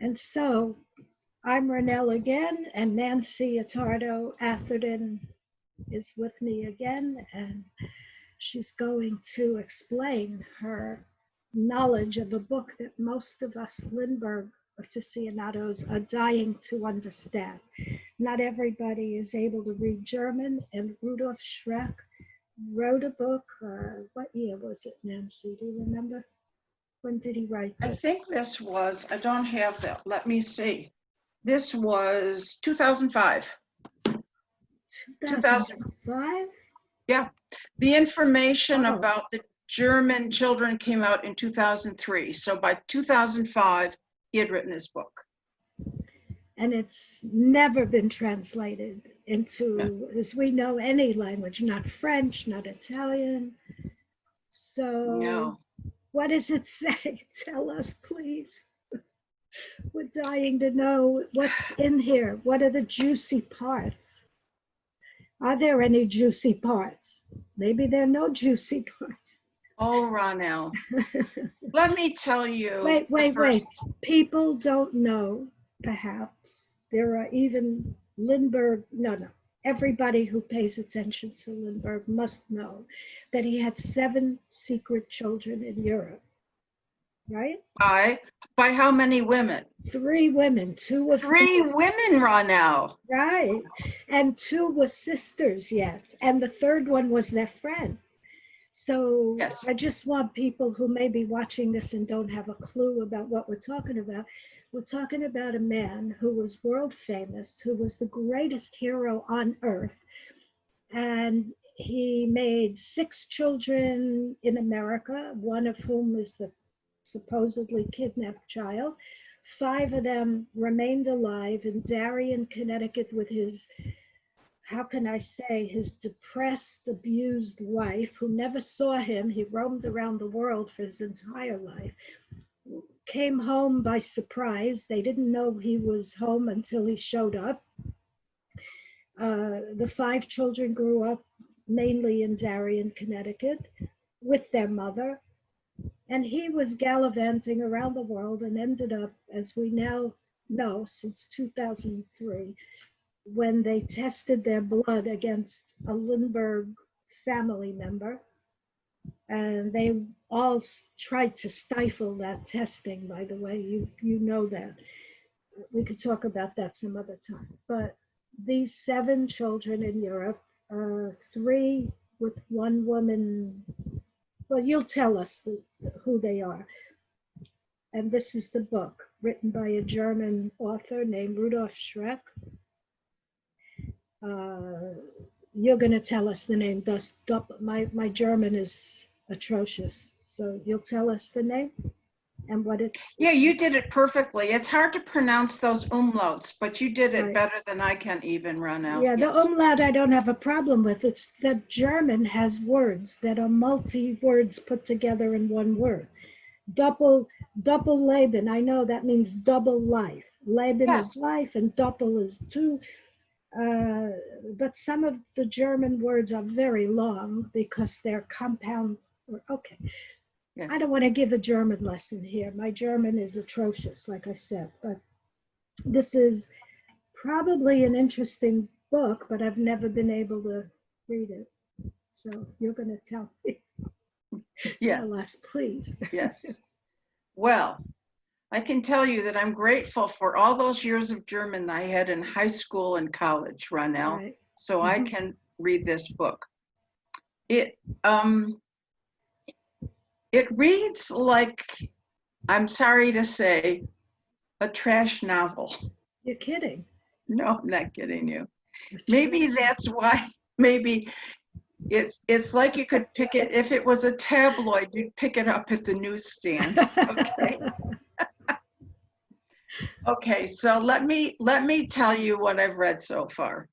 And so I'm Ronelle again, and Nancy Attardo Atherton is with me again, and she's going to explain her knowledge of a book that most of us Lindbergh aficionados are dying to understand. Not everybody is able to read German, and Rudolf Schroeck wrote a book. What year was it, Nancy? Do you remember? When did he write I this? think this was, I don't have that. Let me see. This was 2005. 2005? Yeah. The information Oh. about the German children came out in 2003. So by 2005, he had written his book. And it's never been translated into, No. as we know, any language, not French, not Italian. So No. what does it say? Tell us, please. We're dying to know what's in here. What are the juicy parts? Are there any juicy parts? Maybe there are no juicy parts. Oh, Ronelle. Let me tell you. Wait. People don't know, perhaps. There are even Lindbergh, no. Everybody who pays attention to Lindbergh must know that he had 7 secret children in Europe, right? By how many women? 3 women, 2 of 3 women, Ronelle. Right. And 2 were sisters yet. And the third one was their friend. So Yes. I just want people who may be watching this and don't have a clue about what we're talking about. We're talking about a man who was world famous, who was the greatest hero on earth. And he made 6 children in America, one of whom is the supposedly kidnapped child. 5 of them remained alive in Darien, Connecticut with his, how can I say, his depressed, abused wife who never saw him. He roamed around the world for his entire life. Came home by surprise. They didn't know he was home until he showed up. The 5 children grew up mainly in Darien, Connecticut, with their mother. And he was gallivanting around the world and ended up, as we now know, since 2003, when they tested their blood against a Lindbergh family member. And they all tried to stifle that testing, by the way. You know that. We could talk about that some other time. But these 7 children in Europe, 3 with 1 woman. Well, you'll tell us who they are. And this is the book written by a German author named Rudolf Schroeck. You're going to tell us the name. My German is atrocious. So you'll tell us the name and what it's. Yeah, you did it perfectly. It's hard to pronounce those umlauts, but you did it Right. better than I can even, Ronelle. Yeah, yes. The umlaut I don't have a problem with. It's that German has words that are multi-words put together in one word. Doppelleben, I know that means double life. Leben Yes. is life and doppel is 2. But some of the German words are very long because they're compound. Okay. Yes. I don't want to give a German lesson here. My German is atrocious, like I said. But this is probably an interesting book, but I've never been able to read it. So you're going to tell me. Yes. Tell us, please. Yes. Well, I can tell you that I'm grateful for all those years of German I had in high school and college, Ronelle, Right. so I can read this book. It reads like, I'm sorry to say, a trash novel. You're kidding. No, I'm not kidding you. Maybe that's why, maybe it's like you could pick it, if it was a tabloid, you'd pick it up at the newsstand, okay? Okay, so let me tell you what I've read so far.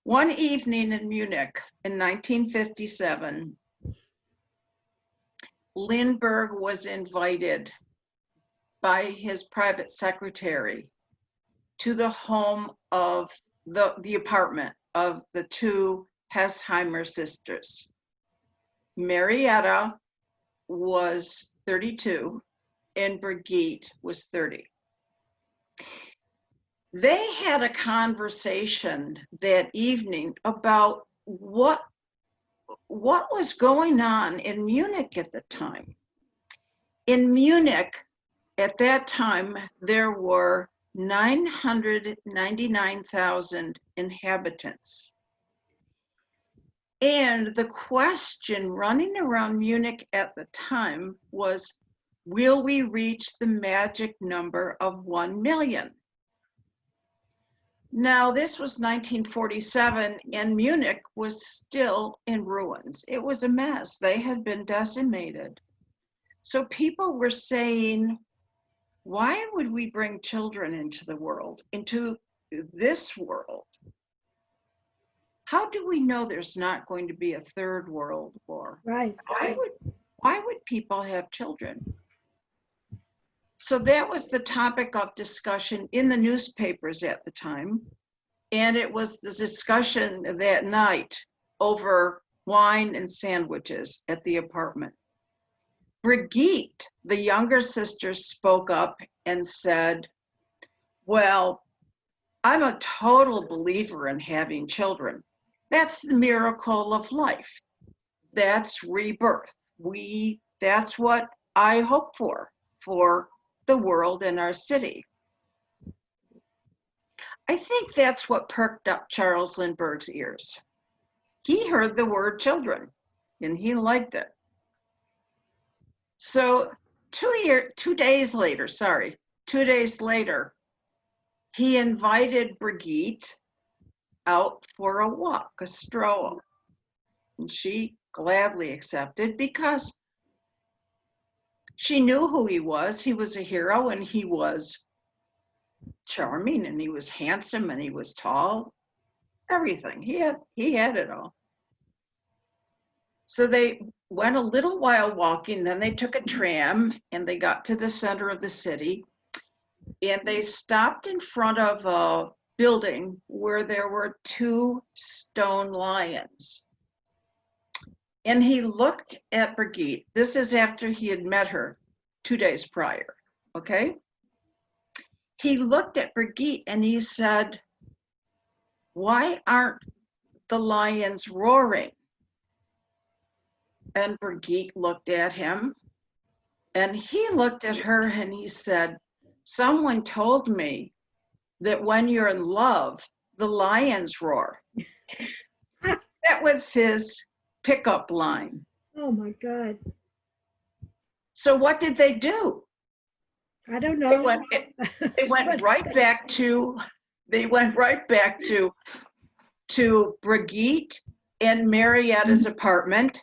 One evening in Munich in 1957, Lindbergh was invited by his private secretary to the home of the apartment of the 2 Hesheimer sisters. Marietta was 32 and Brigitte was 30. They had a conversation that evening about what was going on in Munich at the time. In Munich, at that time, there were 999,000 inhabitants. And the question running around Munich at the time was, will we reach the magic number of 1 million? Now, this was 1947, and Munich was still in ruins. It was a mess. They had been decimated. So people were saying, why would we bring children into the world, into this world? How do we know there's not going to be a third world war? Right. Why would people have children? So that was the topic of discussion in the newspapers at the time. And it was the discussion that night over wine and sandwiches at the apartment. Brigitte, the younger sister, spoke up and said, well, I'm a total believer in having children. That's the miracle of life. That's rebirth. That's what I hope for the world and our city. I think that's what perked up Charles Lindbergh's ears. He heard the word children and he liked it. So 2 days later, he invited Brigitte out for a walk, a stroll. And she gladly accepted because she knew who he was. He was a hero and he was charming and he was handsome and he was tall, everything. He had it all. So they went a little while walking, then they took a tram and they got to the center of the city and they stopped in front of a building where there were 2 stone lions. And he looked at Brigitte. This is after he had met her 2 days prior, okay? He looked at Brigitte and he said, why aren't the lions roaring? And Brigitte looked at him and he looked at her and he said, someone told me that when you're in love, the lions roar. That was his pickup line. Oh my God. So what did they do? I don't know. They went right back to Brigitte and Marietta's apartment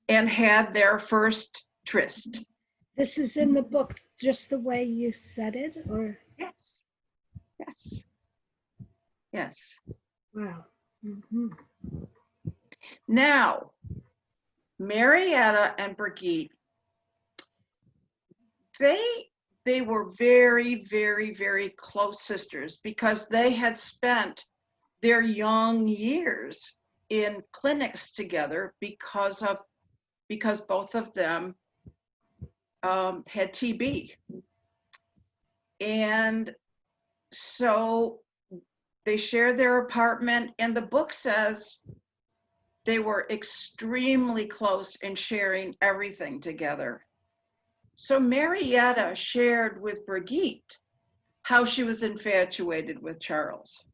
and had their first tryst. This is in the book just the way you said it, or? Yes. Yes. Yes. Wow. Mm-hmm. Now, Marietta and Brigitte, they were very, very, very close sisters because they had spent their young years in clinics together because both of them had TB. And so they shared their apartment, and the book says they were extremely close in sharing everything together. So Marietta shared with Brigitte how she was infatuated with Charles.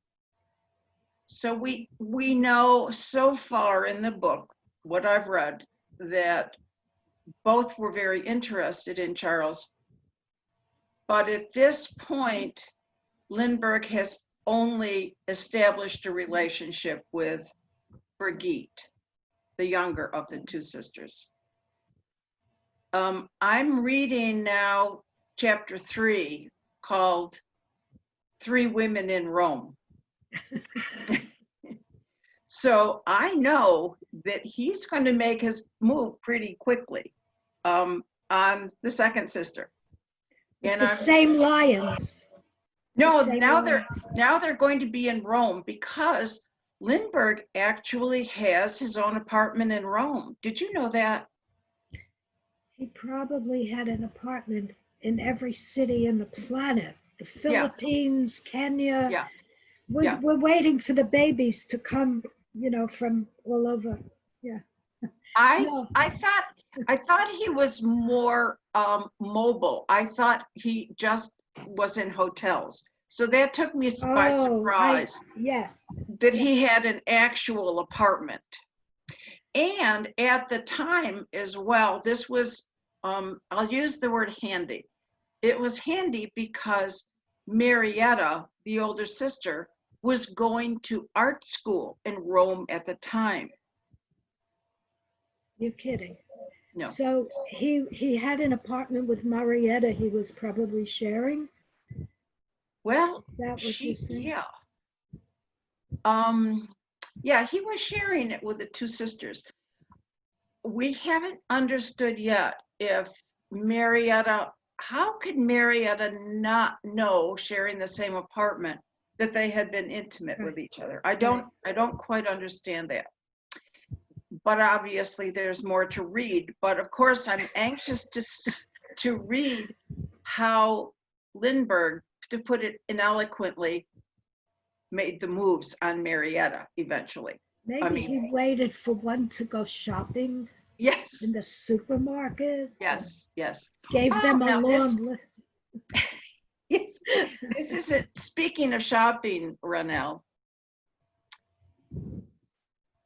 So we know so far in the book, what I've read, that both were very interested in Charles. But at this point, Lindbergh has only established a relationship with Brigitte, the younger of the 2 sisters. I'm reading now chapter 3 called 3 Women in Rome. So I know that he's going to make his move pretty quickly on the second sister. And The same lions. No, The same now lions. they're going to be in Rome because Lindbergh actually has his own apartment in Rome. Did you know that? He probably had an apartment in every city in the planet. The Yeah, Philippines, Kenya. yeah, We're, yeah. we're waiting for the babies to come, from all over. Yeah. I No. I thought I thought he was more mobile. I thought he just was in hotels. So that took me by Oh, surprise yes. that Yes. he had an actual apartment. And at the time as well, this was, I'll use the word handy. It was handy because Marietta, the older sister, was going to art school in Rome at the time. You're kidding. No. So he had an apartment with Marietta he was probably sharing. Well, Is that what you're saying? yeah. Um, yeah, he was sharing it with the two sisters. We haven't understood yet if Marietta, how could Marietta not know, sharing the same apartment, that they had been intimate with Right. each other? I don't quite understand that. But obviously there's more to read. But of course, I'm anxious to read how Lindbergh, to put it ineloquently, made the moves on Marietta eventually. I Maybe mean, he waited for one to go shopping in yes, the supermarket. yes, yes. Gave Oh, them a now long this, list. yes, this isn't, speaking of shopping, Ronelle.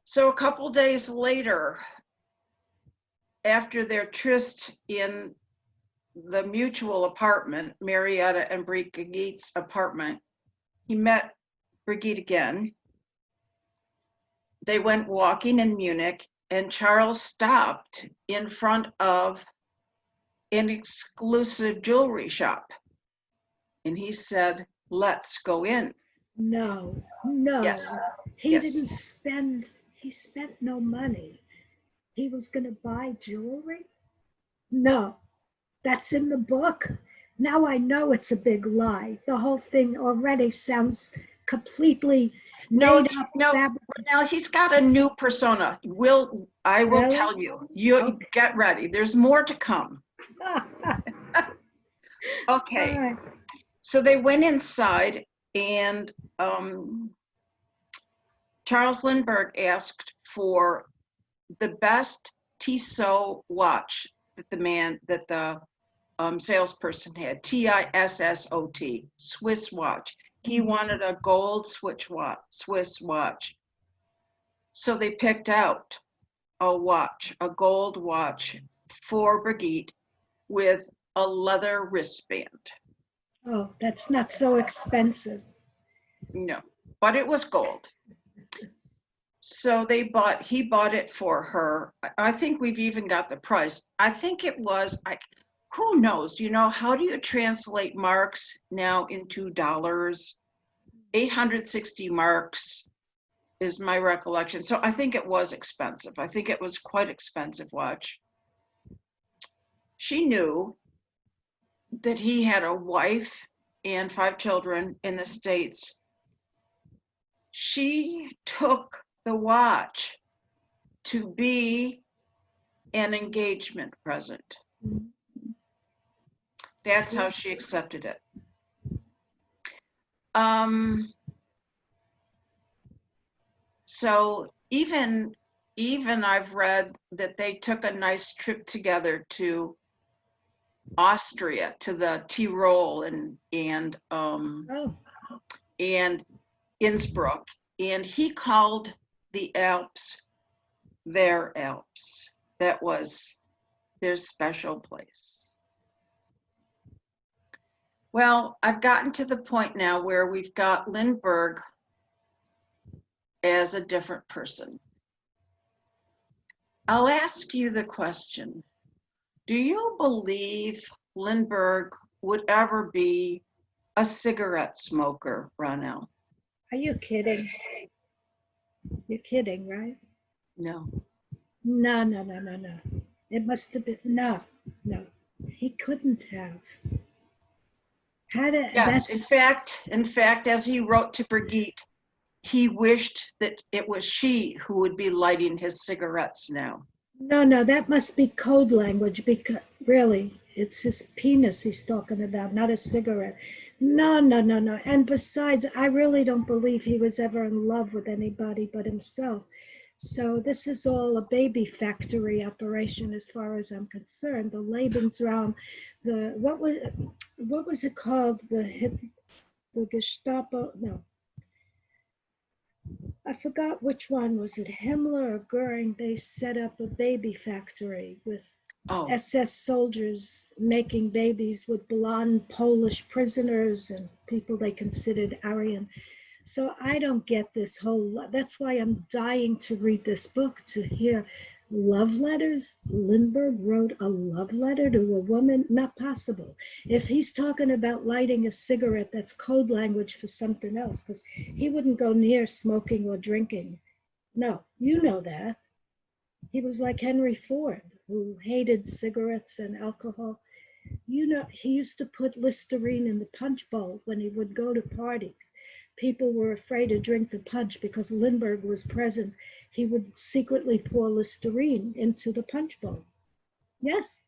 So a couple days later, after their tryst in the mutual apartment, Marietta and Brigitte's apartment, he met Brigitte again. They went walking in Munich, and Charles stopped in front of an exclusive jewelry shop. And he said, "Let's go in." No, no. Yes, He didn't yes. spend, he spent no money. He was going to buy jewelry? No, that's in the book. Now I know it's a big lie. The whole thing already sounds completely No, made up. no. Now he's got a new persona. I will Really? tell you. You Okay. get ready. There's more to come. All Okay. right. So they went inside, and Charles Lindbergh asked for the best Tissot watch that the salesperson had, Tissot, Swiss watch. He wanted a gold Swiss watch. So they picked out a gold watch for Brigitte with a leather wristband. Oh, that's not so expensive. No, but it was gold. So he bought it for her. I think we've even got the price. I think it was, who knows, how do you translate marks now into dollars? 860 marks is my recollection. So I think it was expensive. I think it was quite expensive watch. She knew that he had a wife and 5 children in the States. She took the watch to be an engagement present. That's how she accepted it. So even I've read that they took a nice trip together to Austria, to the Tyrol and Oh, Innsbruck, and he called the Alps their Alps. That was their special place. Well, I've gotten to the point now where we've got Lindbergh as a different person. I'll ask you the question. Do you believe Lindbergh would ever be a cigarette smoker, Ronelle? are you kidding? You're kidding, right? No. No, no, no, no, no. It must have been, no, no. He couldn't have. Yes, That's, in fact, as he wrote to Brigitte, he wished that it was she who would be lighting his cigarettes now. no, no, that must be code language because, really, It's his penis he's talking about, not a cigarette. No, no, no, no. And besides, I really don't believe he was ever in love with anybody but himself. So this is all a baby factory operation as far as I'm concerned. The Lebensraum, the what was it called? The Gestapo? No, I forgot which one was it. Himmler or Goering? They set up a baby factory with Oh, SS soldiers making babies with blonde Polish prisoners and people they considered Aryan. So I don't get this whole, that's why I'm dying to read this book, to hear love letters. Lindbergh wrote a love letter to a woman? Not possible. If he's talking about lighting a cigarette, that's code language for something else, because he wouldn't go near smoking or drinking. No, you know that. He was like Henry Ford, who hated cigarettes and alcohol. You know, he used to put Listerine in the punch bowl when he would go to parties. People were afraid to drink the punch because Lindbergh was present. He would secretly pour Listerine into the punch bowl. Yes,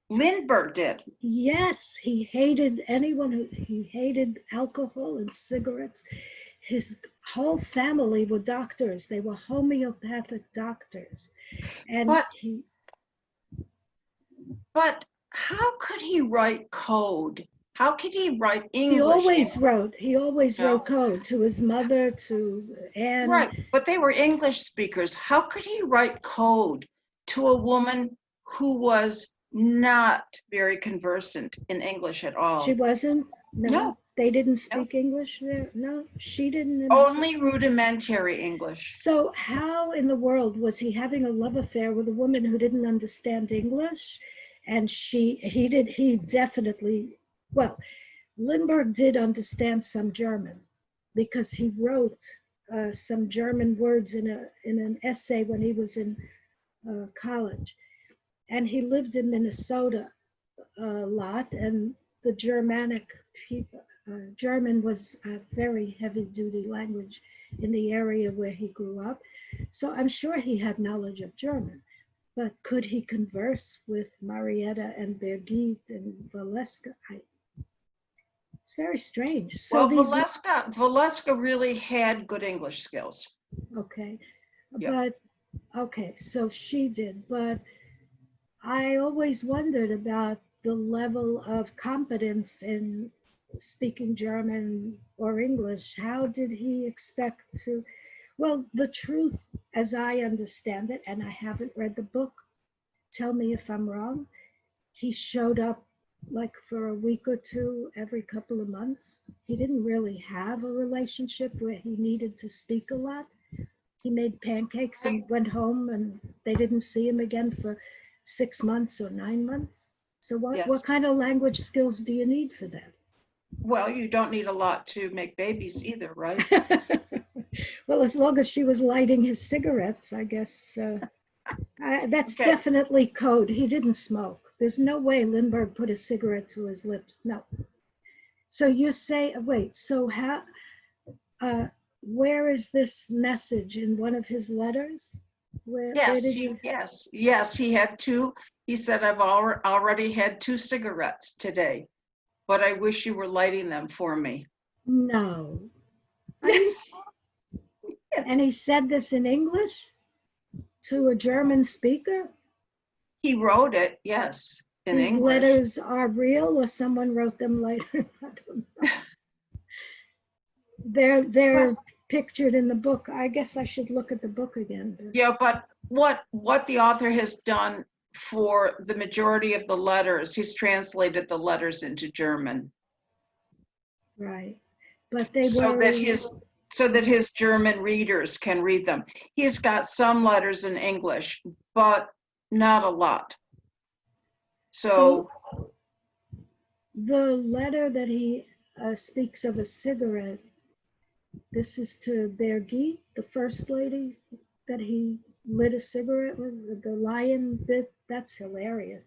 Lindbergh did. yes, he hated anyone he hated alcohol and cigarettes. His whole family were doctors. They were homeopathic doctors. And But but how could he write code? How could he write he English? always No. wrote code to his mother, to Anne. Right, but they were English speakers. How could he write code to a woman who was not very conversant in English at all? She wasn't? No, No, they didn't no, speak English there? No, she didn't. only rudimentary English. So how in the world was he having a love affair with a woman who didn't understand English? And he definitely, well, Lindbergh did understand some German because he wrote some German words in an essay when he was in college. And he lived in Minnesota a lot, and the Germanic people, German was a very heavy duty language in the area where he grew up. So I'm sure he had knowledge of German. But could he converse with Marietta and Birgit and Valeska? It's very strange. So Well, these, Valeska really had good English skills. okay, Yep. but okay, so she did. But I always wondered about the level of competence in speaking German or English. How did he expect to? Well, the truth, as I understand it, and I haven't read the book, tell me if I'm wrong, he showed up like for a week or two every couple of months. He didn't really have a relationship where he needed to speak a lot. He made pancakes and went home, and they didn't see him again for 6 months or 9 months. So Yes. what kind of language skills do you need for that? Well, you don't need a lot to make babies either, right? Well, as long as she was lighting his cigarettes, I guess that's Okay. definitely code. He didn't smoke. There's no way Lindbergh put a cigarette to his lips. No. So you say, wait, so how, where is this message in one of his letters? Where Yes, did you? yes, he had two. He said, I've already had 2 cigarettes today, but I wish you were lighting them for me. No. Yes. And he said this in English to a German speaker? He wrote it, yes, in These English. letters are real, or someone wrote them later? I don't know. They're pictured in the book. I guess I should look at the book again. Yeah, but what the author has done for the majority of the letters, he's translated the letters into German. Right. But they so were, that his German readers can read them. He's got some letters in English, but not a lot. So the letter that he speaks of a cigarette, this is to Birgit, the first lady that he lit a cigarette with, the lion bit. That's hilarious.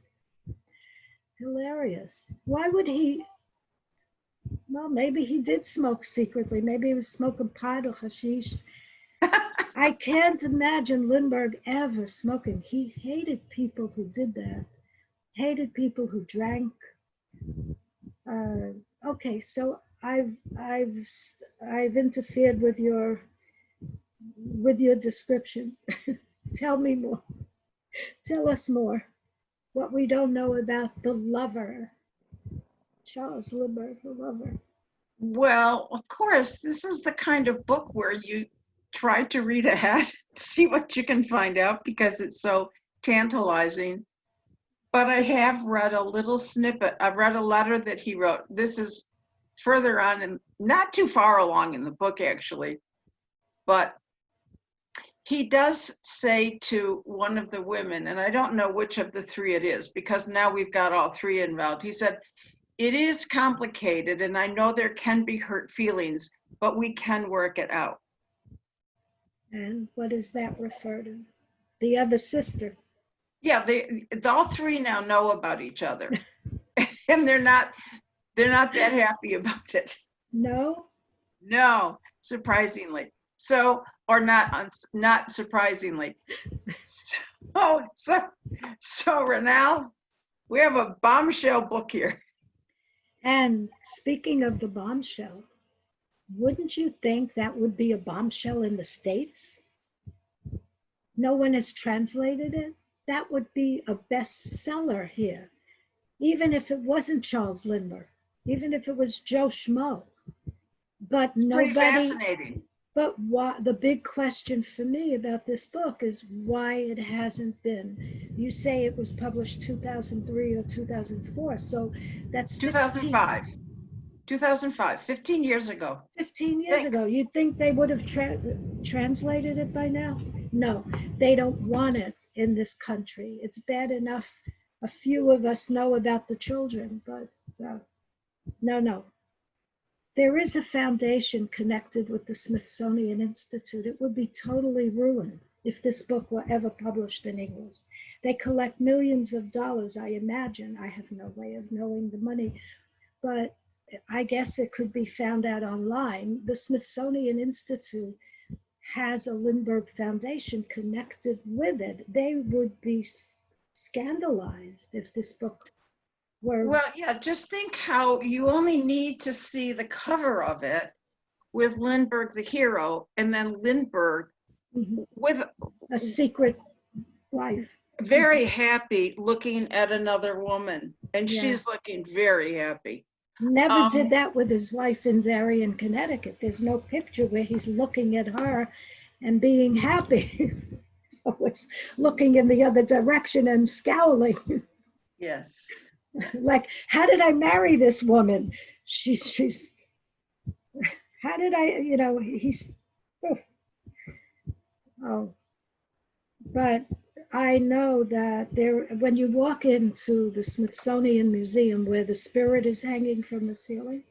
Hilarious. Why would he? Well, maybe he did smoke secretly. Maybe he was smoking pot or hashish. I can't imagine Lindbergh ever smoking. He hated people who did that. hated people who drank. Okay, so I've interfered with your description. Tell me more. Tell us more. What we don't know about the lover, Charles Lindbergh, the lover. Well, of course, this is the kind of book where you try to read ahead, see what you can find out because it's so tantalizing. But I have read a little snippet. I've read a letter that he wrote. This is further on and not too far along in the book, actually. But he does say to one of the women, and I don't know which of the three it is because now we've got all three involved. He said, "It is complicated, and I know there can be hurt feelings, but we can work it out." And what does that refer to? The other sister. Yeah, all three now know about each other, and they're not that happy about it. No? No, surprisingly. So, or not surprisingly. So Ronelle, we have a bombshell book here. And speaking of the bombshell, wouldn't you think that would be a bombshell in the States? No one has translated it. That would be a bestseller here, even if it wasn't Charles Lindbergh, even if it was Joe Schmo. But It's pretty nobody, fascinating. but the big question for me about this book is why it hasn't been. You say it was published 2003 or 2004, so that's 2005. 2005, 15 years ago. 15 years ago. You'd think they would have translated it by now. No, they don't want it in this country. It's bad enough a few of us know about the children, but no. There is a foundation connected with the Smithsonian Institute. It would be totally ruined if this book were ever published in English. They collect millions of dollars, I imagine. I have no way of knowing the money, but I guess it could be found out online. The Smithsonian Institute has a Lindbergh Foundation connected with it. They would be scandalized if this book were. Well, yeah, just think how you only need to see the cover of it with Lindbergh the hero and then Lindbergh with a secret wife. Very happy looking at another woman, and she's looking very happy. Never did that with his wife in Darien, Connecticut. There's no picture where he's looking at her and being happy. So it's looking in the other direction and scowling. Yes. Like, how did I marry this woman? She's how did I, he's, but I know that when you walk into the Smithsonian Museum where the spirit is hanging from the ceiling,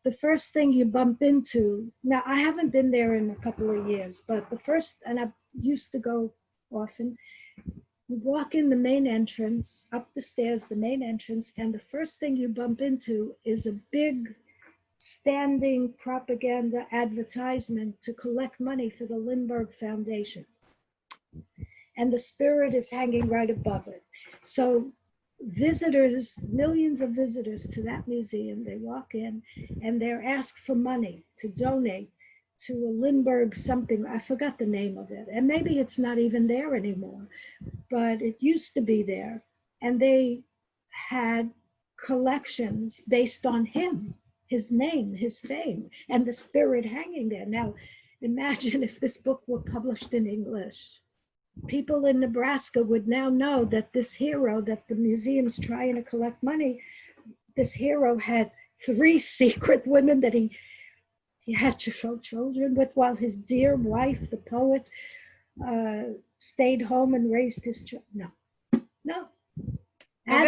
the first thing you bump into, now I haven't been there in a couple of years, but and I used to go often, you walk in the main entrance, up the stairs, the main entrance, and the first thing you bump into is a big standing propaganda advertisement to collect money for the Lindbergh Foundation. And the spirit is hanging right above it. So visitors, millions of visitors to that museum, they walk in and they're asked for money to donate to a Lindbergh something, I forgot the name of it, and maybe it's not even there anymore, but it used to be there, and they had collections based on him, his name, his fame, and the spirit hanging there. Now, imagine if this book were published in English. People in Nebraska would now know that this hero that the museum's trying to collect money, this hero had 3 secret women that he had to show children with, while his dear wife, the poet, stayed home and raised his children. No. Well,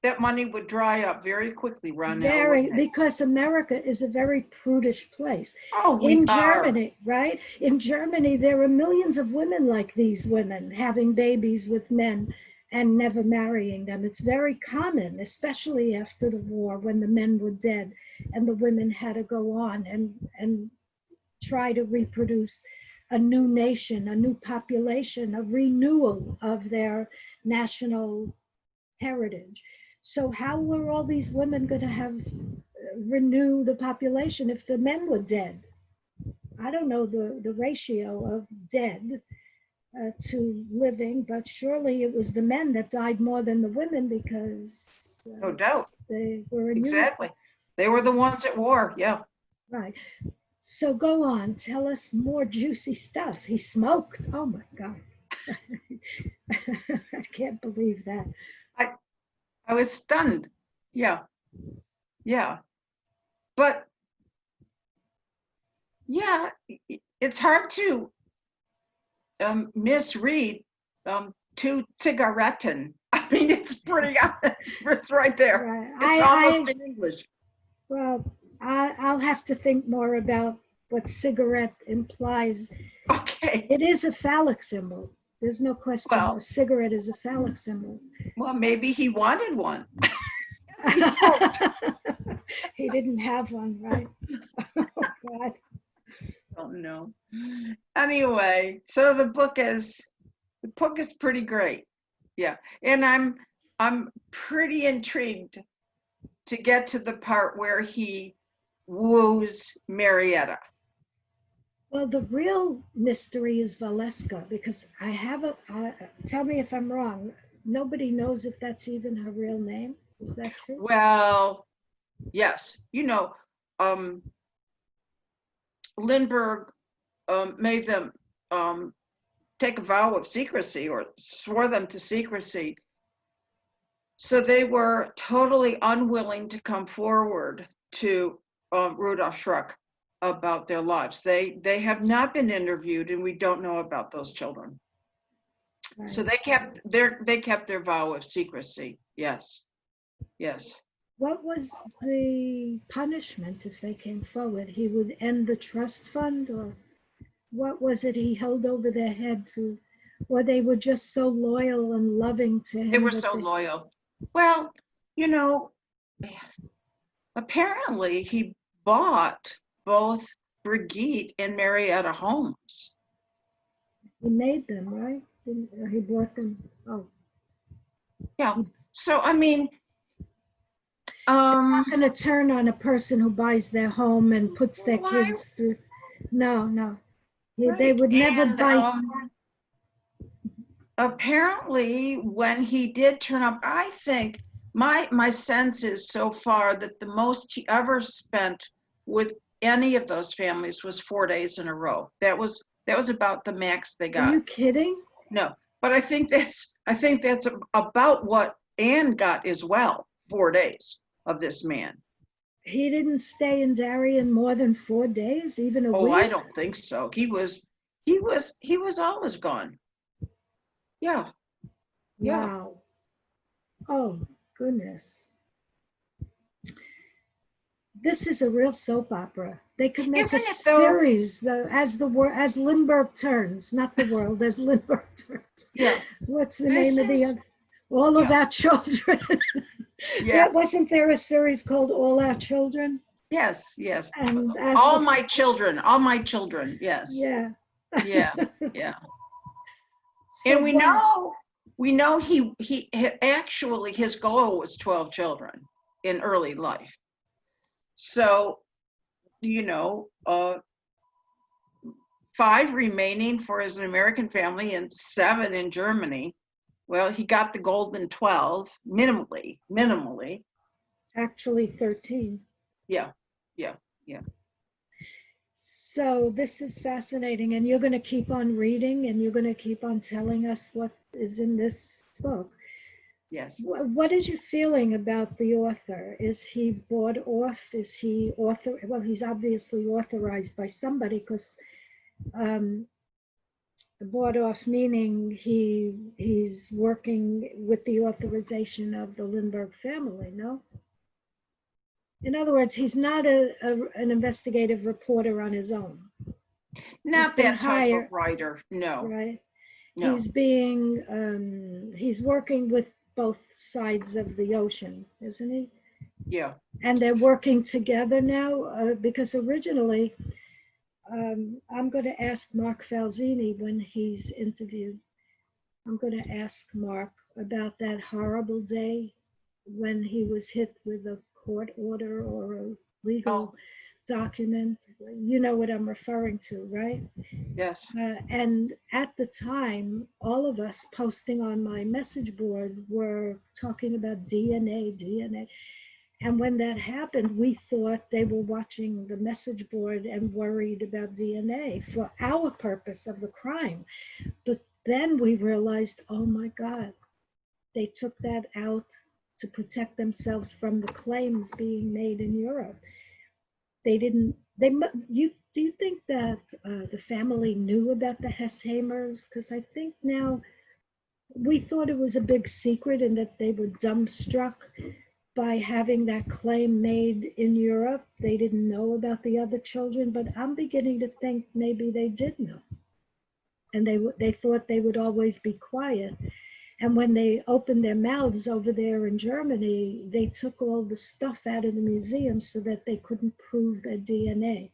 that money would dry up very quickly, Ronelle. Because America is a very prudish place. Oh, Germany, right? In Germany, there are millions of women like these women having babies with men and never marrying them. It's very common, especially after the war when the men were dead and the women had to go on and try to reproduce a new nation, a new population, a renewal of their national heritage. So how were all these women going to have renew the population if the men were dead? I don't know the ratio of dead to living, but surely it was the men that died more than the women because No doubt. they were in Exactly. They were the ones at war. Yeah. Right. So go on, tell us more juicy stuff. He smoked. Oh my God. I can't believe that. I was stunned. Yeah. Yeah. But yeah, it's hard to misread to Zigaretten. I mean, it's pretty honest. It's right there. Right. It's almost in English. Well, I'll have to think more about what cigarette implies. Okay. It is a phallic symbol. There's no question. Well, a cigarette is a phallic symbol. well, maybe he wanted one. He smoked. He didn't have one, right? Oh God. Oh no. Anyway, so the book is pretty great. Yeah. And I'm pretty intrigued to get to the part where he woos Marietta. Well, the real mystery is Valeska because I have a. Tell me if I'm wrong. Nobody knows if that's even her real name. Is that true? Well, yes. Lindbergh made them take a vow of secrecy or swore them to secrecy. So they were totally unwilling to come forward to Rudolf Schroeck about their lives. They have not been interviewed, and we don't know about those children. Right. So they kept their vow of secrecy. Yes, yes. What was the punishment if they came forward? He would end the trust fund, or what was it he held over their head to, or they were just so loyal and loving to him? They were so loyal. Well, apparently he bought both Brigitte and Marietta homes. He made them, right? He bought them. Oh. Yeah. So, I mean, I'm not going to turn on a person who buys their home and puts their kids through. No. Right. They would never buy. Apparently, when he did turn up, I think my sense is so far that the most he ever spent with any of those families was 4 days in a row. That was about the max they got. Are you kidding? No, but I think that's about what Anne got as well. 4 days of this man. He didn't stay in Darien more than 4 days, even a week? Oh, I don't think so. He was always gone. Yeah. Wow. Oh, goodness. This is a real soap opera. They could make a series as Lindbergh turns, not the world, as Lindbergh turns. Yeah. What's the name of the other? All of Our Children. Yes. Wasn't there a series called All Our Children? Yes. And all my children. Yes. Yeah. Yeah. So and we know he actually his goal was 12 children in early life. So, 5 remaining for his American family and 7 in Germany. Well, he got the golden 12 minimally. Actually 13. Yeah. So this is fascinating, and you're going to keep on reading, and you're going to keep on telling us what is in this book. Yes. What is your feeling about the author? Is he bought off? Is he author? Well, he's obviously authorized by somebody, because bought off meaning he's working with the authorization of the Lindbergh family, no? In other words, he's not an investigative reporter on his own. Not that type of writer, no. Right? No. He's working with both sides of the ocean, isn't he? Yeah. And they're working together now because originally, I'm going to ask Mark Falzini when he's interviewed. I'm going to ask Mark about that horrible day when he was hit with a court order or a legal Oh, document. You know what I'm referring to, right? yes. And at the time, all of us posting on my message board were talking about DNA, DNA. And when that happened, we thought they were watching the message board and worried about DNA for our purpose of the crime. But then we realized, oh my God, they took that out to protect themselves from the claims being made in Europe. They didn't. You do you think that the family knew about the Hesshamers? Because I think now we thought it was a big secret and that they were dumbstruck by having that claim made in Europe. They didn't know about the other children, but I'm beginning to think maybe they did know, and they thought they would always be quiet. And when they opened their mouths over there in Germany, they took all the stuff out of the museum so that they couldn't prove their DNA.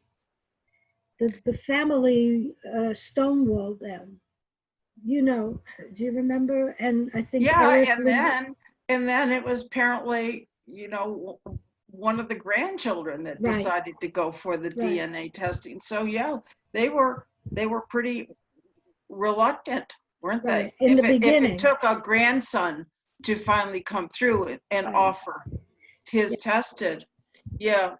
The family stonewalled them. You know, do you remember? And I think Yeah, Eric and then it was apparently, one of the grandchildren that right, decided to go for the right, DNA testing. So yeah, they were pretty reluctant, weren't right. they? In the If it beginning, took a grandson to finally come through and right. offer his Yeah. tested, yeah,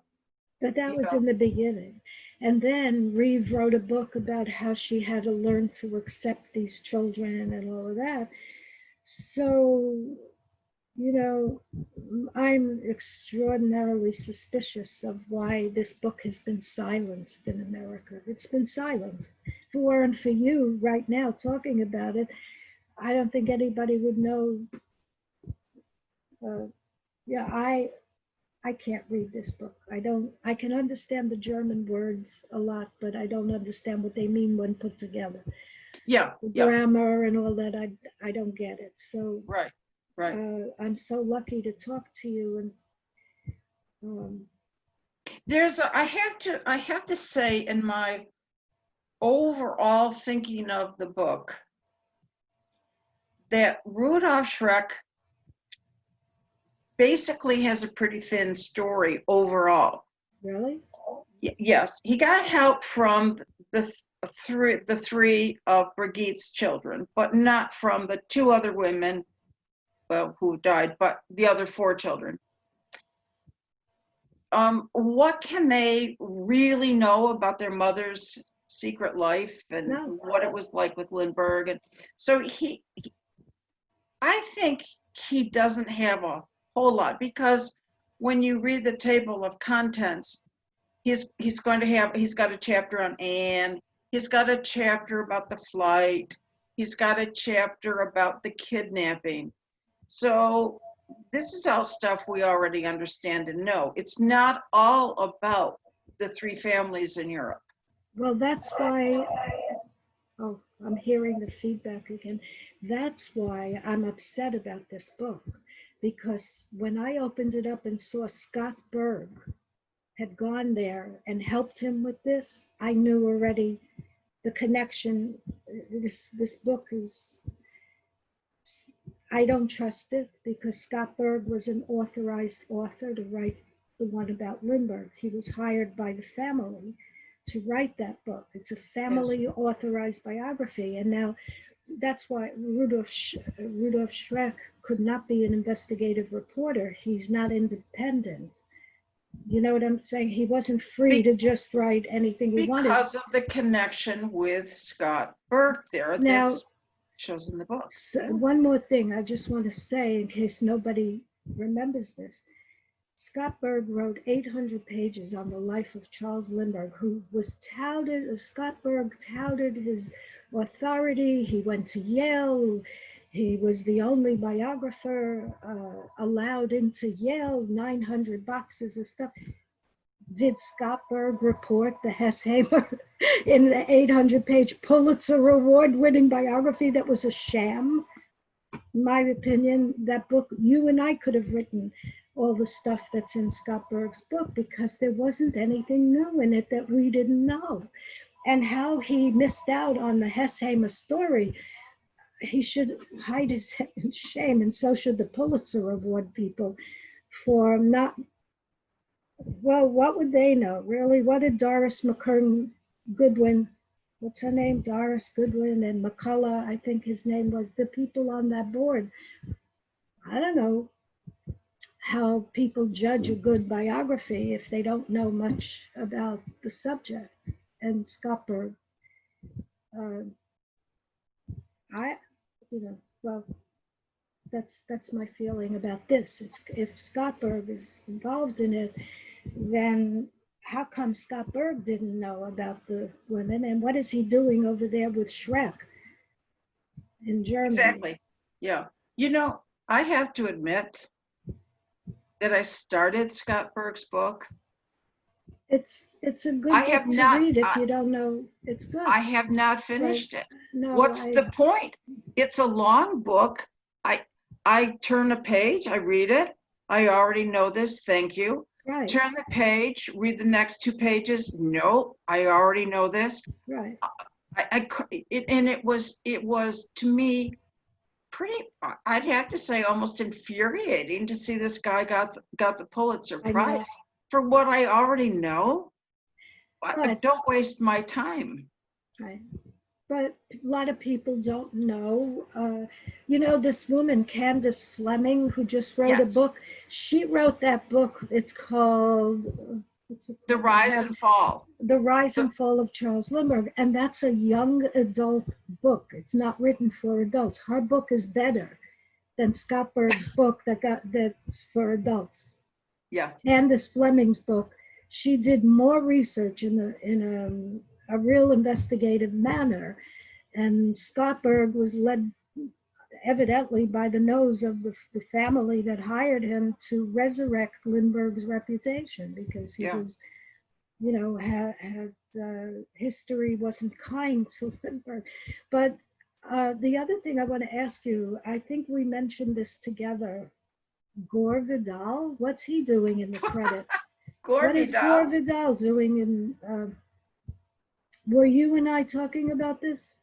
But that was yeah, in the beginning. And then Reeve wrote a book about how she had to learn to accept these children and all of that. So, you know, I'm extraordinarily suspicious of why this book has been silenced in America. It's been silenced. If it weren't for you right now talking about it, I don't think anybody would know. Uh, yeah, I can't read this book. I don't. I can understand the German words a lot, but I don't understand what they mean when put together. yeah, The yeah, grammar and all that, I don't get it. So right, right. I'm so lucky to talk to you. And um, I have to say, in my overall thinking of the book, that Rudolf Schroeck basically has a pretty thin story overall. really, Yes, he got help from the three of Brigitte's children, but not from the two other women, well, who died, but the other four children. What can they really know about their mother's secret life and no, what it was like with Lindbergh? And so I think he doesn't have a whole lot, because when you read the table of contents, he's got a chapter on Anne, he's got a chapter about the flight, he's got a chapter about the kidnapping. So this is all stuff we already understand and know. It's not all about the three families in Europe. well, that's why. Oh, I'm hearing the feedback again. That's why I'm upset about this book, because when I opened it up and saw Scott Berg had gone there and helped him with this, I knew already the connection. This book is, I don't trust it because Scott Berg was an authorized author to write the one about Lindbergh. He was hired by the family to write that book. It's a Yes. family authorized biography, and now that's why Rudolf Schroeck could not be an investigative reporter. He's not independent. You know what I'm saying? He wasn't free Be- to just write anything he wanted. because of the connection with Scott Berg there, Now, that's shows in the book. so one more thing I just want to say in case nobody remembers this. Scott Berg wrote 800 pages on the life of Charles Lindbergh, who was touted. Scott Berg touted his authority. He went to Yale. He was the only biographer allowed into Yale, 900 boxes of stuff. Did Scott Berg report the Hesshamer in the 800-page Pulitzer Award-winning biography that was a sham? In my opinion, that book, you and I could have written all the stuff that's in Scott Berg's book because there wasn't anything new in it that we didn't know. And how he missed out on the Hesshamer story, he should hide his head in shame, and so should the Pulitzer Award people for not. Well, what would they know, really? What did Doris McCurtain Goodwin, what's her name? Doris Goodwin and McCullough, I think his name was, the people on that board. I don't know how people judge a good biography if they don't know much about the subject. And Scottberg, uh, I, well, that's my feeling about this. It's, if Scottberg is involved in it, then how come Scottberg didn't know about the women, and what is he doing over there with Schroeck in Germany? Exactly. Yeah. I have to admit that I started Scottberg's book. It's a good book to read if you don't know. It's good. I have not finished it. No, what's the point? It's a long book. I turn a page, I read it. I already know this, thank you. Right. Turn the page, read the next 2 pages. No, I already know this. Right. It was to me pretty, I'd have to say, almost infuriating to see this guy got the Pulitzer Prize for what I already know. I don't waste my time. Right. But a lot of people don't know. This woman, Candace Fleming, who just wrote a book. She wrote that book. It's called The Rise and Fall. The Rise and Fall of Charles Lindbergh. And that's a young adult book. It's not written for adults. Her book is better than Scottberg's book that's for adults. Yeah. Candace Fleming's book, she did more research in a real investigative manner, and Scottberg was led evidently by the nose of the family that hired him to resurrect Lindbergh's reputation, because he was, history wasn't kind to Lindbergh. But the other thing I want to ask you, I think we mentioned this together, Gore Vidal, what's he doing in the credits? What is Gore Vidal doing in, were you and I talking about this?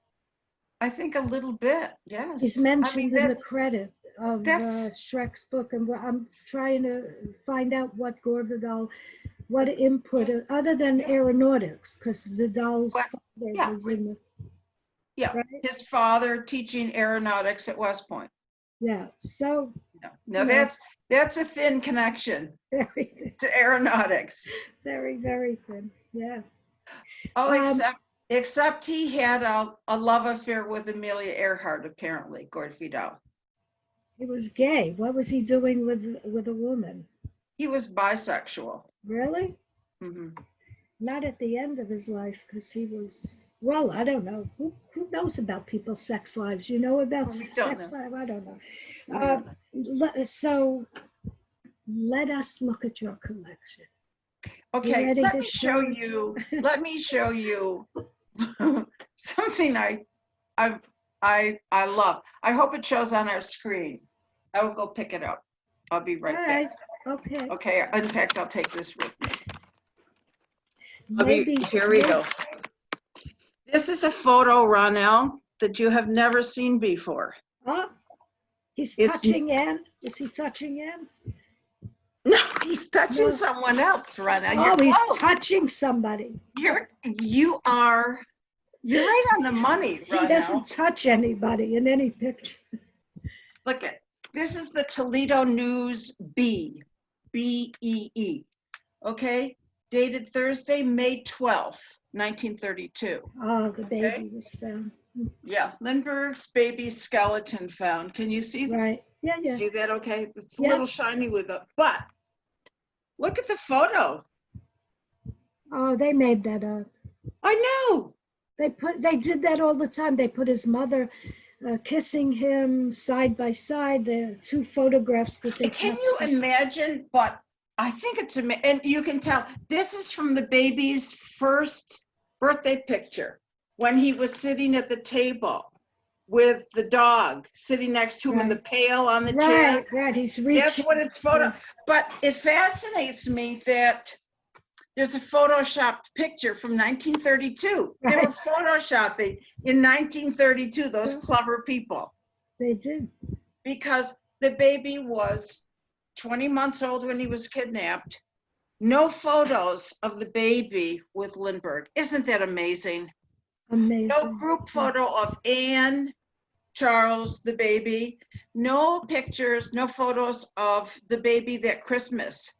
I think a little bit, yes. He's mentioned in the credit of Schroeck's book, and I'm trying to find out what Gore Vidal, what input, other than aeronautics, because Vidal's father was in the... Yeah, right? His father teaching aeronautics at West Point. Yeah, so... No, that's a thin connection to aeronautics. Very, very thin, yeah. Oh, except he had a love affair with Amelia Earhart, apparently, Gord Vidal. He was gay. What was he doing with a woman? He was bisexual. Really? Mm-hmm. Not at the end of his life, because he was, well, I don't know. Who knows about people's sex lives? You know about sex lives? I don't know. So let us look at your collection. Okay, let me show you something I love. I hope it shows on our screen. I will go pick it up. I'll be right back. Okay. Okay, in fact, I'll take this with me. Here we go. This is a photo, Ronelle, that you have never seen before. Oh, he's touching Anne? Is he touching Anne? No, he's touching someone else, Ronelle. Oh, he's touching somebody. You're right on the money, Ronelle. He doesn't touch anybody in any picture. Look at this is the Toledo News B-E-E. Okay, dated Thursday, May 12th, 1932. Oh, the baby was found. Yeah, Lindbergh's baby skeleton found. Can you see that? Right. Yeah. See that? Okay, it's a little shiny with it, but look at the photo. Oh, they made that up. I know. They did that all the time. They put his mother kissing him side by side. The 2 photographs that they. Can you imagine? But I think it's and you can tell this is from the baby's first birthday picture when he was sitting at the table with the dog sitting next to him and the pail on the chair. Right, he's reaching. That's what it's photo. But it fascinates me that There's a photoshopped picture from 1932. They were Right. photoshopping in 1932, those Yeah. clever people, They did. because the baby was 20 months old when he was kidnapped. No photos of the baby with Lindbergh. Isn't that amazing? No Amazing. group photo of Anne, Charles, the baby. No pictures, no photos of the baby that Christmas.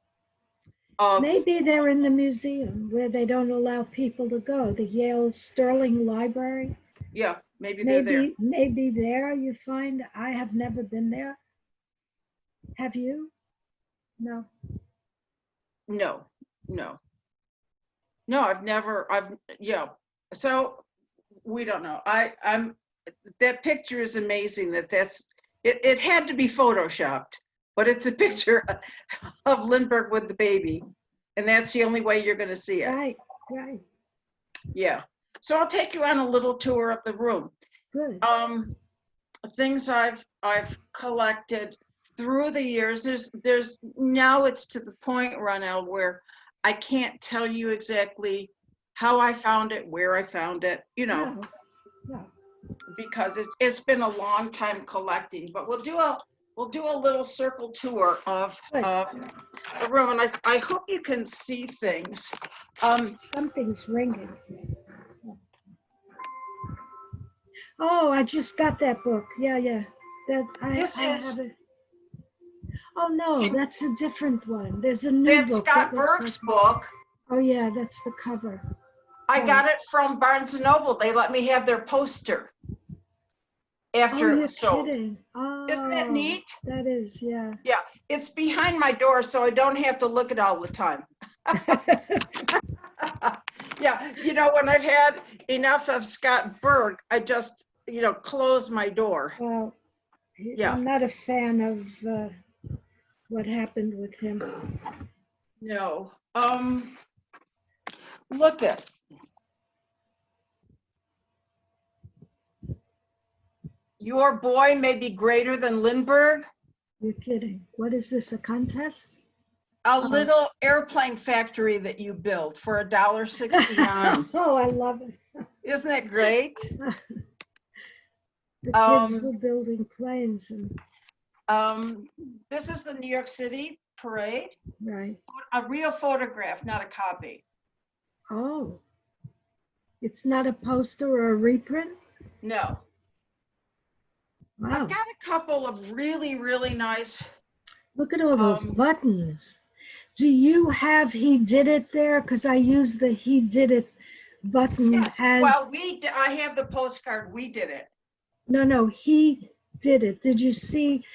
Maybe they're in the museum where they don't allow people to go, the Yale Sterling Library. Yeah, maybe they're there. Maybe there you find. I have never been there. Have you? No. No, no. No, yeah. So we don't know. That picture is amazing it had to be photoshopped, but it's a picture of Lindbergh with the baby. And that's the only way you're going to see it. Right, right. Yeah. So I'll take you on a little tour of the room. Good. Things I've collected through the years. There's now it's to the point, Ronelle, where I can't tell you exactly how I found it, where I found it, No. because it's been a long time collecting. But we'll do a little circle tour of the room, and I hope you can see things. Something's ringing. Oh, I just got that book. Yeah. This I is- have it. Oh no, that's a different one. There's a new That's book. Scott that looks Berg's like- book. Oh yeah, that's the cover. I got it from Barnes and Noble. They let me have their poster after Oh, it you're was sold. kidding. Oh, Isn't that neat? That is, yeah. Yeah, it's behind my door, so I don't have to look it all the time. Yeah, when I've had enough of Scott Berg, I just, close my door. Well, Yeah. I'm not a fan of what happened with him. No. Look at. Your boy may be greater than Lindbergh. You're kidding. What is this, a contest? A little airplane factory that you built for $1.69. Oh, I love it. Isn't that great? The kids were building planes and This is the New York City parade. right. A real photograph, not a copy. Oh, it's not a poster or a reprint? No. Wow. I've got a couple of really, really nice. Look at all those buttons. Do you have He Did It there? Because I use the He Did It button Yes. as. Well, I have the postcard. We did it. No, He Did It. Did you see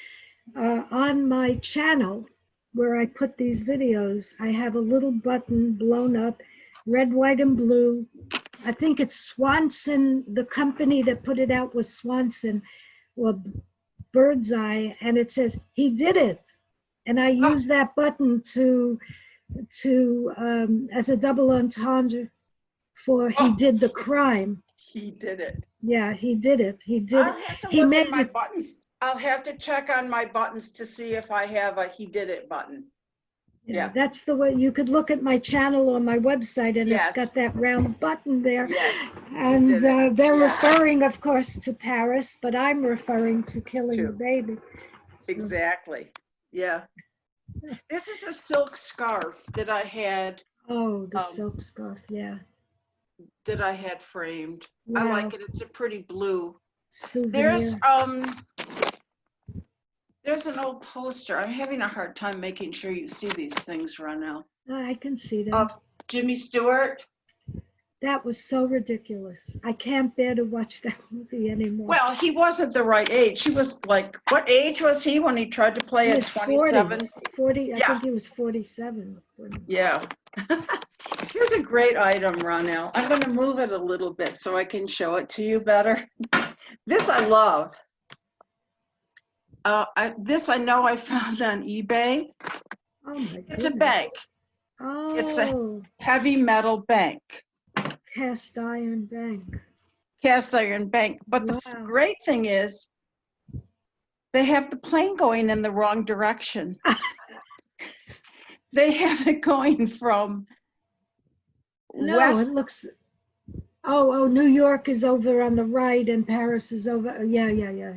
on my channel where I put these videos, I have a little button blown up, red, white, and blue. I think it's Swanson. The company that put it out was Swanson, or Birdseye, and it says He Did It. And I use that button to as a double entendre for he did the crime. He did it. Yeah, he did it. He did I'll it. have to He look made at my it. buttons. I'll have to check on my buttons to see if I have a He Did It button. Yeah, that's the way you could look at my channel or my website, and Yes. it's got that round button there. Yes. And did it. they're Yeah. referring, of course, to Paris, but I'm referring to killing True. the baby. So, Exactly. Yeah. This is a silk scarf that I had oh, the silk scarf. Yeah. framed. Wow. I like it. It's a pretty blue. Souvenir. There's an old poster. I'm having a hard time making sure you see these things, Ronelle. I can see that. Of Jimmy Stewart. That was so ridiculous. I can't bear to watch that movie anymore. Well, he wasn't the right age. He was like, what age was he when he tried to play He at was 27? 40, I Yeah. think he was 47. Yeah. Here's a great item, Ronelle. I'm going to move it a little bit so I can show it to you better. This I love. This I know I found on eBay. Oh my goodness. It's a bank. Oh, It's a heavy metal bank. cast iron bank. Cast iron bank. But the Wow. great thing is they have the plane going in the wrong direction. They have it going from No, it west. looks, oh, New York is over on the right and Paris is over. Yeah.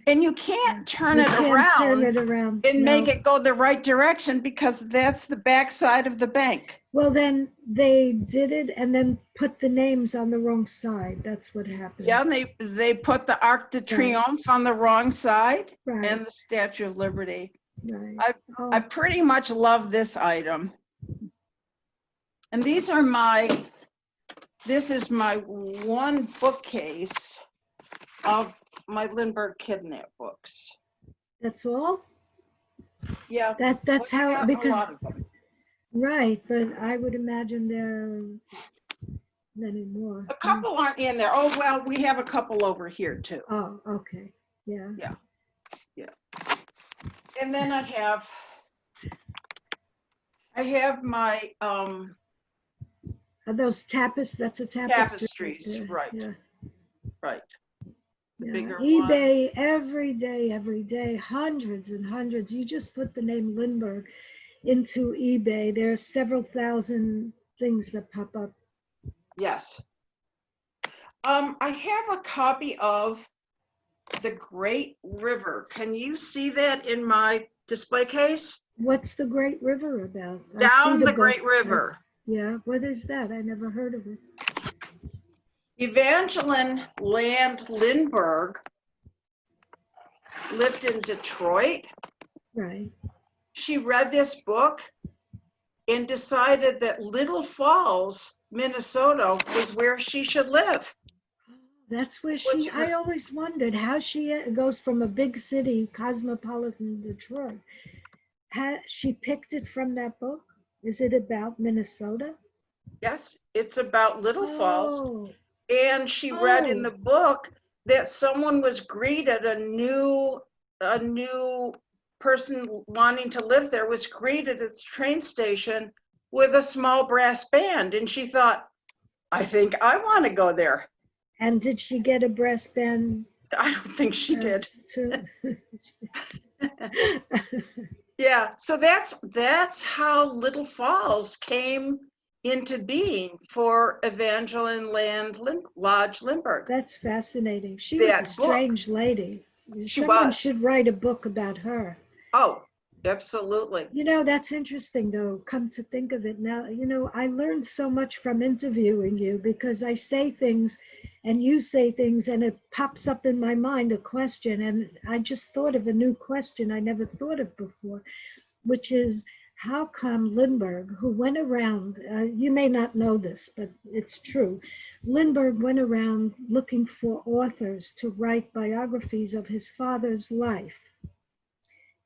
And you can't turn You it can't turn around it around. and No. make it go the right direction because that's the backside of the bank. Well, then they did it and then put the names on the wrong side. That's what happened. Yeah, and they put the Arc de Triomphe on the wrong side Right. and the Statue of Liberty. Right. I pretty much love this item. And this is my one bookcase of my Lindbergh kidnap books. That's all? Yeah. That's we how, have because, a lot of them. right, but I would imagine there are many more. A couple aren't in there. Oh, well, we have a couple over here too. Oh, okay. Yeah. Yeah. And then I have my Are those that's a tapestry. tapestries, Right. right. Yeah. Right. The Yeah. bigger eBay every day, hundreds and hundreds. You just put the name Lindbergh into eBay. There are several thousand things that pop up. Yes. I have a copy of The Great River. Can you see that in my display case? What's the Great River about? Down the Great River. Yeah, what is that? I never heard of it. Evangeline Land Lindbergh lived in Detroit. Right. She read this book and decided that Little Falls, Minnesota was where she should live. That's where I always wondered how she goes from a big city, cosmopolitan Detroit. She picked it from that book? Is it about Minnesota? Yes, it's about Little Falls. And she read in the book that someone was greeted, a new person wanting to live there was greeted at the train station with a small brass band. And she thought, I think I want to go there. And did she get a brass band? I don't think she did. Yeah, so that's how Little Falls came into being for Evangeline Lodge Lindbergh. That's fascinating. She was a strange lady. Someone should write a book about her. Oh, absolutely. You know, that's interesting though, come to think of it now. You know, I learned so much from interviewing you because I say things and you say things and it pops up in my mind a question, and I just thought of a new question I never thought of before, which is how come Lindbergh, who went around, you may not know this, but it's true, Lindbergh went around looking for authors to write biographies of his father's life.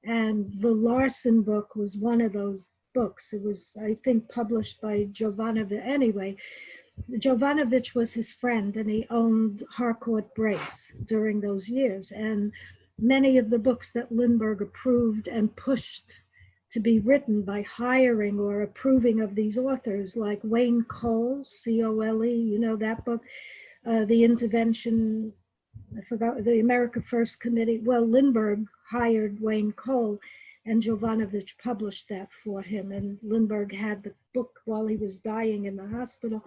And the Larson book was one of those books. It was, I think, published by Jovanovich. Anyway, Jovanovich was his friend, and he owned Harcourt Brace during those years. And many of the books that Lindbergh approved and pushed to be written by hiring or approving of these authors, like Wayne Cole, Cole, you know that book, The Intervention, I forgot, the America First Committee. Well, Lindbergh hired Wayne Cole, and Jovanovich published that for him. And Lindbergh had the book while he was dying in the hospital.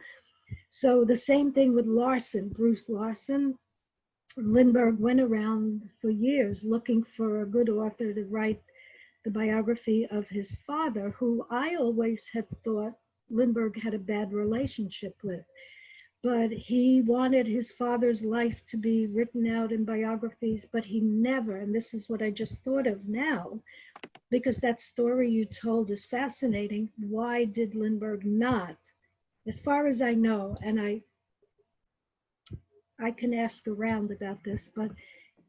So the same thing with Larson, Bruce Larson. Lindbergh went around for years looking for a good author to write the biography of his father, who I always had thought Lindbergh had a bad relationship with. But he wanted his father's life to be written out in biographies, but he never, and this is what I just thought of now, because that story you told is fascinating. Why did Lindbergh not, as far as I know, and I can ask around about this, but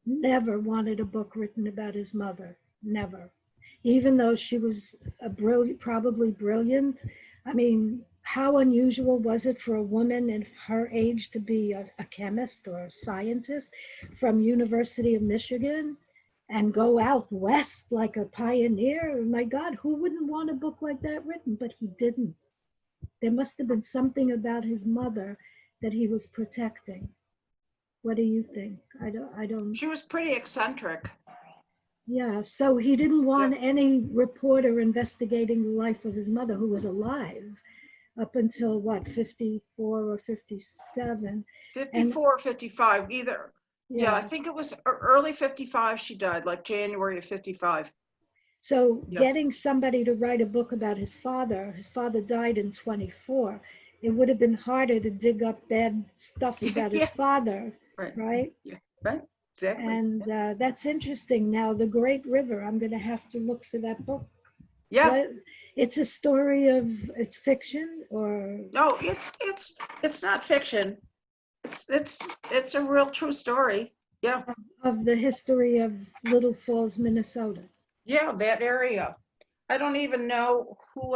never wanted a book written about his mother, never. Even though she was probably brilliant. I mean, how unusual was it for a woman in her age to be a chemist or a scientist from University of Michigan and go out west like a pioneer? My God, who wouldn't want a book like that written? But he didn't. There must have been something about his mother that he was protecting. What do you think? I don't. She was pretty eccentric. Yeah, so he didn't want any reporter investigating the life of his mother, who was alive. up until what, 54 or 57. 54, 55, either. Yeah, I Yeah. think it was early 55 she died, like January of 55. So Yeah. getting somebody to write a book about his father died in 24. It would have been harder to dig up bad stuff about his Yeah, father, right. right? Yeah, right. Exactly. And that's interesting. Now, The Great River, I'm going to have to look for that book. Yeah. What? It's a story of, it's fiction or? No, it's not fiction. It's a real true story. Yeah. Of the history of Little Falls, Minnesota. Yeah, that area. I don't even know who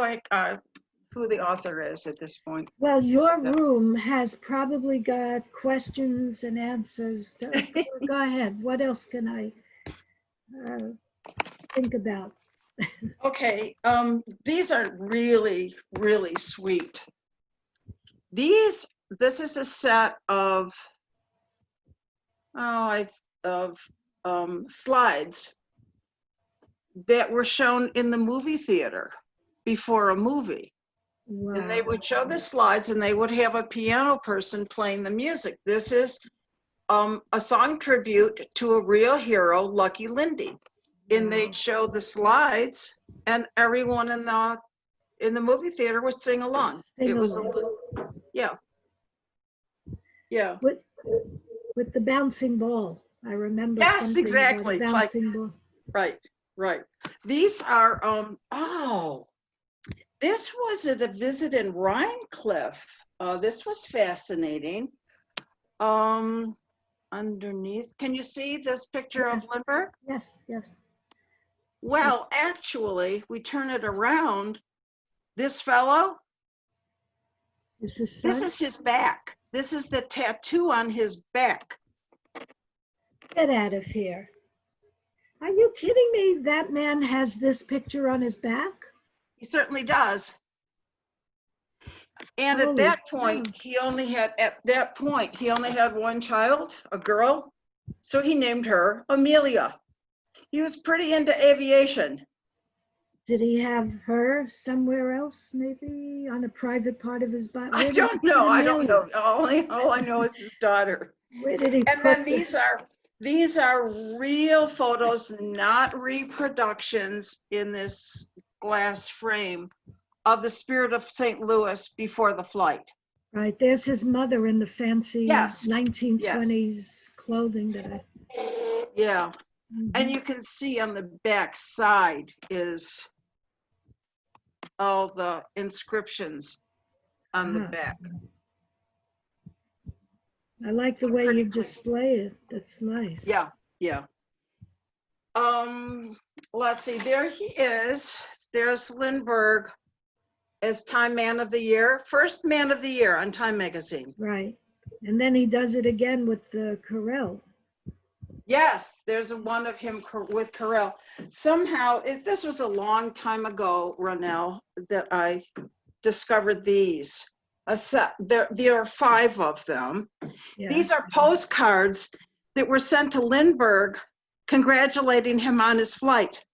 the author is at this point. Well, your room has probably got questions and answers. Go ahead. What else can I think about? Okay, these are really, really sweet. This is a set of slides that were shown in the movie theater before a movie. Wow. And they would show the slides and they would have a piano person playing the music. This is a song tribute to a real hero, Lucky Lindy. And they'd show the slides and everyone in the movie theater would sing along. Sing It was along. yeah. Yeah. With the bouncing ball. I remember Yes, something exactly. about bouncing ball. Right. These are this was at a visit in Rhinecliff. This was fascinating. Underneath, can you see this picture of Lindbergh? Yes, yes. Well, actually, we turn it around. This fellow, This is his back. This is the tattoo on his back. Get out of here. Are you kidding me? That man has this picture on his back? He certainly does. And Holy at that point, he only had one child, a girl. So he named her Amelia. He was pretty into aviation. Did he have her somewhere else, maybe on a private part of his body? I don't know. All I know is his daughter. Where did he And put then these are real photos, not reproductions in this glass frame of the Spirit of St. Louis before the flight. Right, there's his mother in the fancy Yes. 1920s clothing that I. Yeah. And you can see on the back side is all the inscriptions on the back. I like the way you display it. That's nice. Yeah. Let's see, there he is. There's Lindbergh as Time Man of the Year, first Man of the Year on Time Magazine. Right. And then he does it again with the Corel. Yes, there's one of him with Corel. Somehow, this was a long time ago, Ronelle, that I discovered these. There are 5 of them. Yeah. These are postcards that were sent to Lindbergh congratulating him on his flight.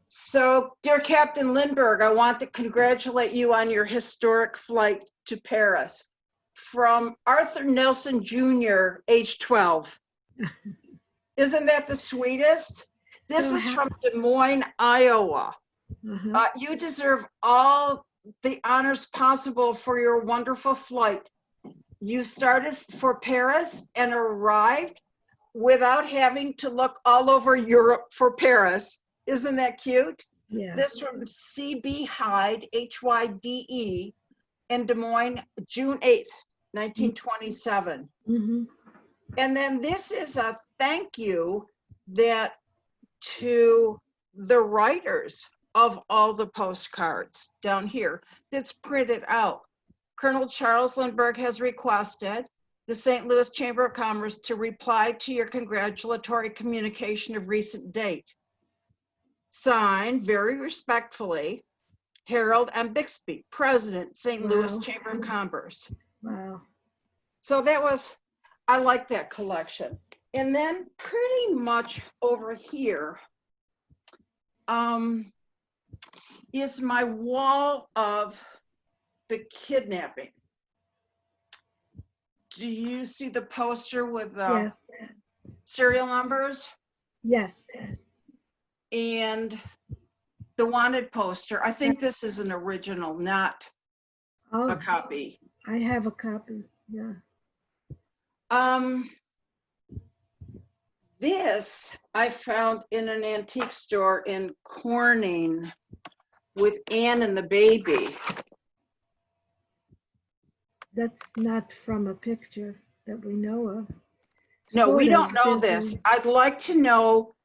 So, dear Captain Lindbergh, I want to congratulate you on your historic flight to Paris. From Arthur Nelson Jr., age 12. Isn't that the sweetest? This is from Des Moines, Iowa. You deserve all the honors possible for your wonderful flight. You started for Paris and arrived without having to look all over Europe for Paris. Isn't that cute? Yeah. This from C.B. Hyde, Hyde, in Des Moines, June 8th, 1927. And then this is a thank you to the writers of all the postcards down here that's printed out. Colonel Charles Lindbergh has requested the St. Louis Chamber of Commerce to reply to your congratulatory communication of recent date. Signed, very respectfully, Harold M. Bixby, President, St. Louis Chamber of Commerce. Wow. So I like that collection. And then pretty much over here is my wall of the kidnapping. Do you see the poster with Yeah. serial numbers? Yes. And the wanted poster. I think this is an original, not Oh, a copy. I have a copy. Yeah. This I found in an antique store in Corning with Anne and the baby. That's not from a picture that we know of. No, we Sort don't of, know there's this. a- I'd like to know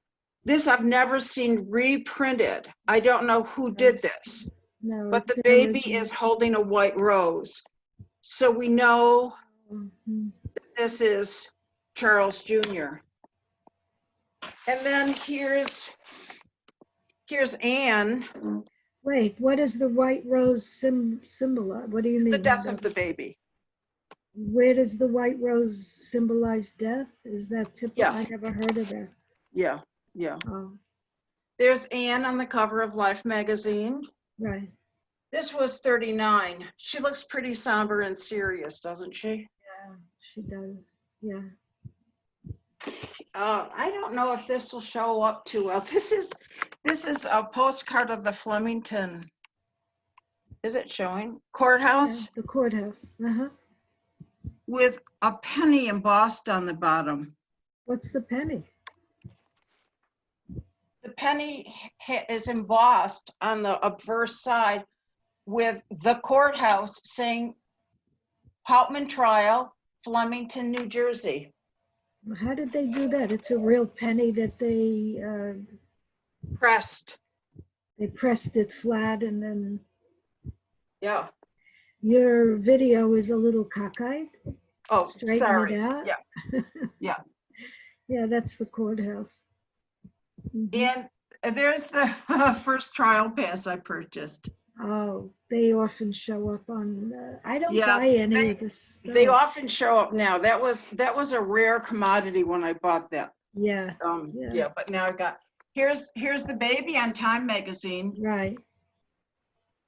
this. I've never seen reprinted. I don't know who did this, No, but it's the an baby original. is holding a white rose. So we know Mhm. this is Charles Jr. And then here's Anne, Wait, what does the white rose symbolize? What do you mean? the death of the baby. Where does the white rose symbolize death? Is that typical? Yeah. I never heard of that. Yeah. Oh, There's Anne on the cover of Life magazine. right. This was 39. She looks pretty somber and serious, doesn't she? Yeah, she does. Yeah. I don't know if this will show up too well. This is a postcard of the Flemington. Is it showing? Courthouse? Yeah, the courthouse. Uh-huh. With a penny embossed on the bottom. What's the penny? The penny is embossed on the obverse side with the courthouse saying Hauptmann trial, Flemington, New Jersey. How did they do that? It's a real penny that they Pressed. pressed it flat, and then Yeah. your video is a little cockeyed. Oh, Straighten sorry. it out. Yeah. Yeah. Yeah, that's the courthouse. Mhm. And there's the first trial pass I purchased. Oh, they often show up on. I don't Yeah, buy any of this They stuff. often show up now. That was a rare commodity when I bought that. Yeah. Yeah, but now I've got, here's the baby on Time magazine. Right.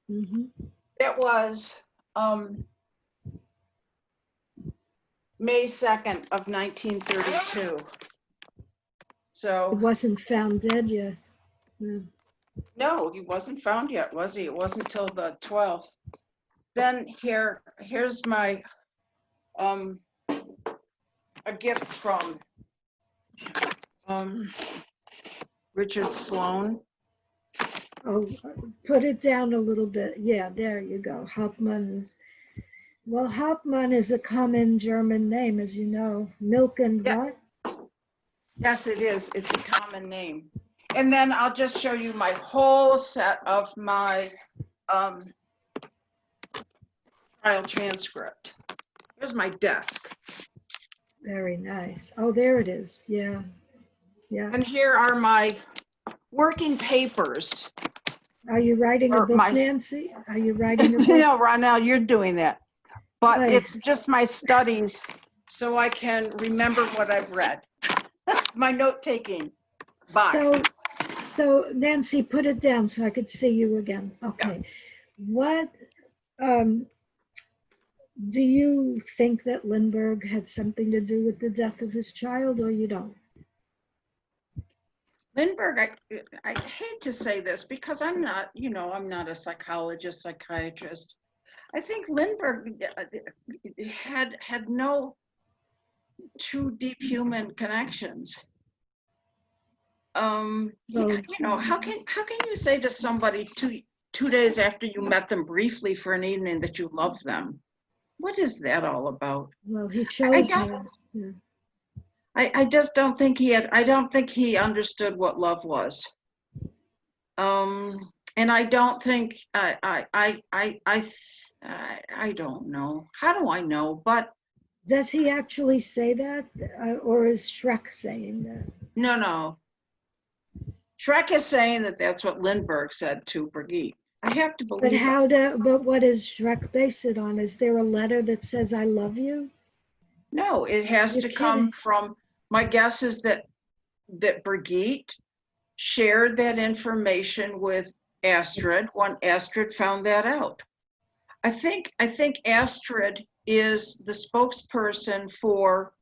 It was May 2nd of 1932. It So wasn't found dead yet. Yeah. no, he wasn't found yet, was he? It wasn't till the 12th. Then here's my a gift from Richard Sloan. Oh, put it down a little bit. Yeah, there you go. Hauptmann's. Well, Hauptmann is a common German name, as you know. Milk and Yeah. what? Yes, it is. It's a common name. And then I'll just show you my whole set of my trial transcript. Here's my desk. Very nice. Oh, there it is. Yeah. Yeah. And here are my working papers. Are you writing a Or book, my- Nancy? Are you writing a book? No, Ronelle, you're doing that. But Right. it's just my studies so I can remember what I've read. My note-taking boxes. So Nancy, put it down so I could see you again. Okay. What do you think that Lindbergh had something to do with the death of his child, or you don't? Lindbergh, I hate to say this because I'm not a psychologist, psychiatrist. I think Lindbergh had no true deep human connections. Well, How can you say to somebody two days after you met them briefly for an evening that you love them? What is that all about? well, he chose I her. Yeah. I just don't think I don't think he understood what love was. And I don't think I don't know. How do I know? But Does he actually say that, or is Schroeck saying that? no. Schroeck is saying that that's what Lindbergh said to Brigitte. I have to believe. But what does Schroeck base it on? Is there a letter that says "I love you"? No, it has You're to come kidding. from. My guess is that Brigitte shared that information with Astrid when Astrid found that out. I think Astrid is the spokesperson for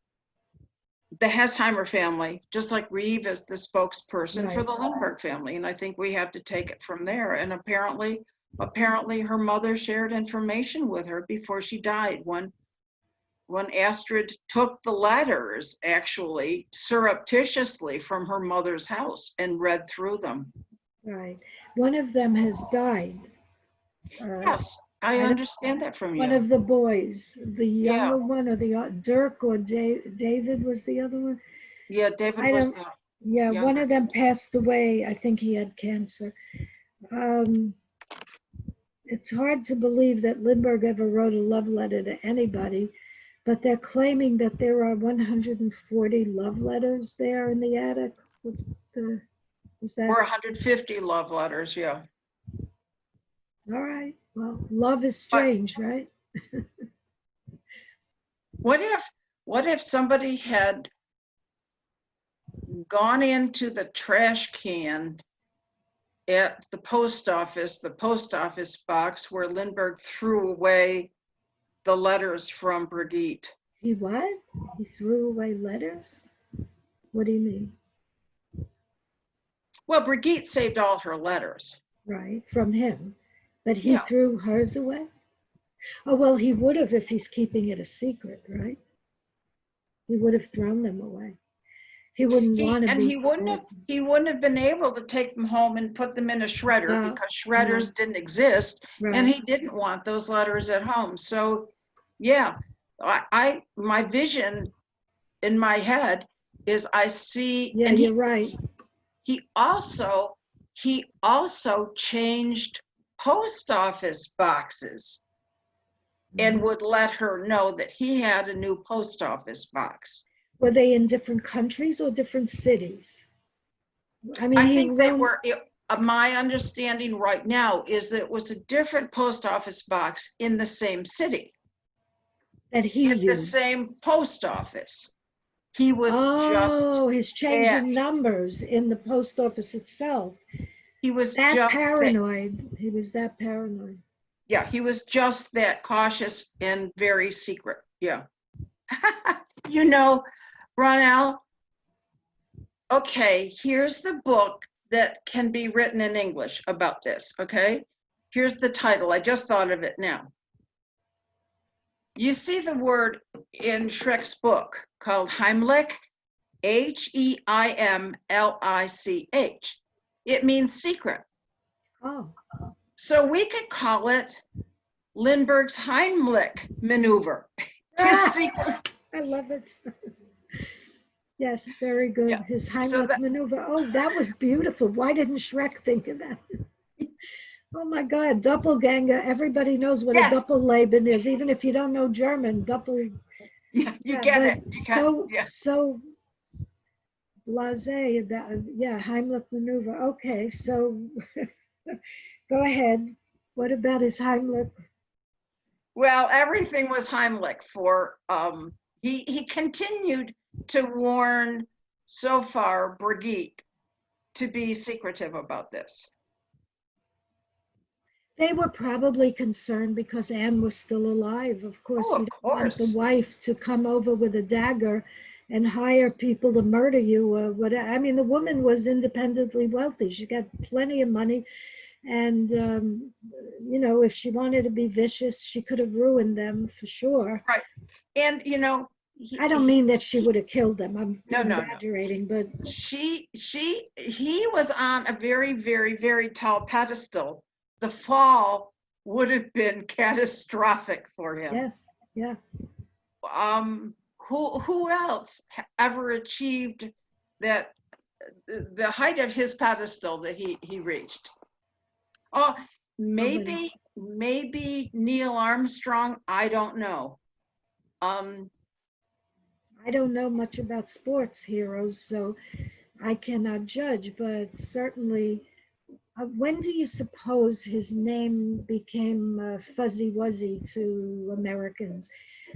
the Hesheimer family, just like Reeve is the spokesperson for Right. the Lindbergh family. And I think we have to take it from there. And apparently her mother shared information with her before she died. When Astrid took the letters, actually surreptitiously from her mother's house and read through them. Right. One of them has died. Yes, I understand that from One you. of the boys, the Yeah, younger one, or the Dirk or David was the other one. yeah, David I was don't. the Yeah, one younger. of them passed away. I think he had cancer. Um, it's hard to believe that Lindbergh ever wrote a love letter to anybody, but they're claiming that there are 140 love letters there in the attic. What's the, is that Or 150 love letters, yeah. all right? Well, love is But strange, right? what if somebody had gone into the trash can at the post office box where Lindbergh threw away the letters from Brigitte? He what? He threw away letters? What do you mean? Well, Brigitte saved all her letters. Right, from him. But he Yeah. threw hers away? Oh, well, he would have if he's keeping it a secret, right? He would have thrown them away. He wouldn't want to be. He wouldn't have been able to take them home and put them in a shredder No, because no, shredders didn't exist, and right. he didn't want those letters at home. So yeah, my vision in my head is I see, Yeah, and you're right. he also changed post office boxes and would let her know that he had a new post office box. Were they in different countries or different cities? I mean, I he think they wrote, were, my understanding right now is that it was a different post office box in the same city, that he at the used. same post office. He was just Oh, he's that, changing numbers in the post office itself. he was That just that, paranoid. He was that paranoid. yeah, he was just that cautious and very secret. Yeah. You know, Ronelle, okay, here's the book that can be written in English about this, okay? Here's the title. I just thought of it now. You see the word in Schroeck's book called Heimlich, Heimlich. It means secret. Oh, So we could call it Lindbergh's Heimlich maneuver. His ah, secret. I love it. Yes, very good. Yeah. His So Heimlich that, maneuver. Oh, that was beautiful. Why didn't Schreck think of that? Oh my God, doppelganger. Everybody knows what a yes, Doppelleben is, even if you don't know German. yeah, you Yeah, get but it. You got, yeah. so blasé. That, yeah, Heimlich maneuver. Okay, so go ahead. What about his Heimlich? Well, everything was Heimlich for, he continued to warn so far Brigitte to be secretive about this. They were probably concerned because Anne was still alive. Of course, Oh, you of don't want the course. wife to come over with a dagger and hire people to murder you or whatever. I mean, the woman was independently wealthy. She got plenty of money. And, you know, if she wanted to be vicious, she could have ruined them for sure. Right. And, you know, I don't mean that she would have killed them. I'm no. exaggerating, but He was on a very, very, very tall pedestal. The fall would have been catastrophic for him. yes, yeah. Who else ever achieved that, the height of his pedestal that he reached? Oh, Nobody. maybe Neil Armstrong. I don't know. I don't know much about sports heroes, so I cannot judge, but certainly, when do you suppose his name became fuzzy wuzzy to Americans?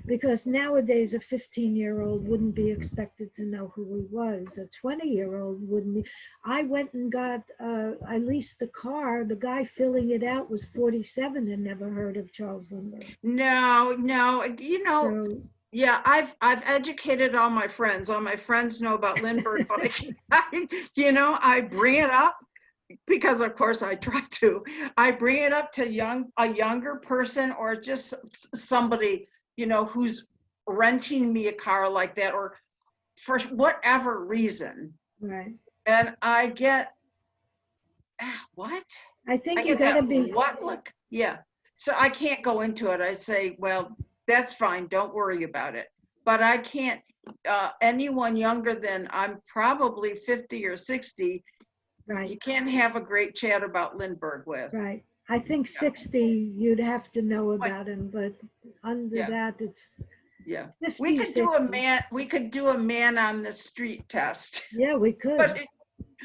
because nowadays a 15-year-old wouldn't be expected to know who he was. A 20-year-old wouldn't be. I went and got, I leased the car. The guy filling it out was 47 and never heard of Charles Lindbergh. No, So, yeah, I've educated all my friends. All my friends know about Lindbergh, but I bring it up because of course I try to. I bring it up to a younger person or just somebody, who's renting me a car like that or for whatever reason. right. And I get, what? I think I you get got to that, be, what look? Yeah. So I can't go into it. I say, well, that's fine. Don't worry about it. But I can't, anyone younger than I'm probably 50 or 60, you right, can't have a great chat about Lindbergh with. right. I think Yeah. 60, you'd have to know But- about him, but under Yeah. that, it's Yeah. 50, We could 60. we could do a man on the street test. Yeah, we could. But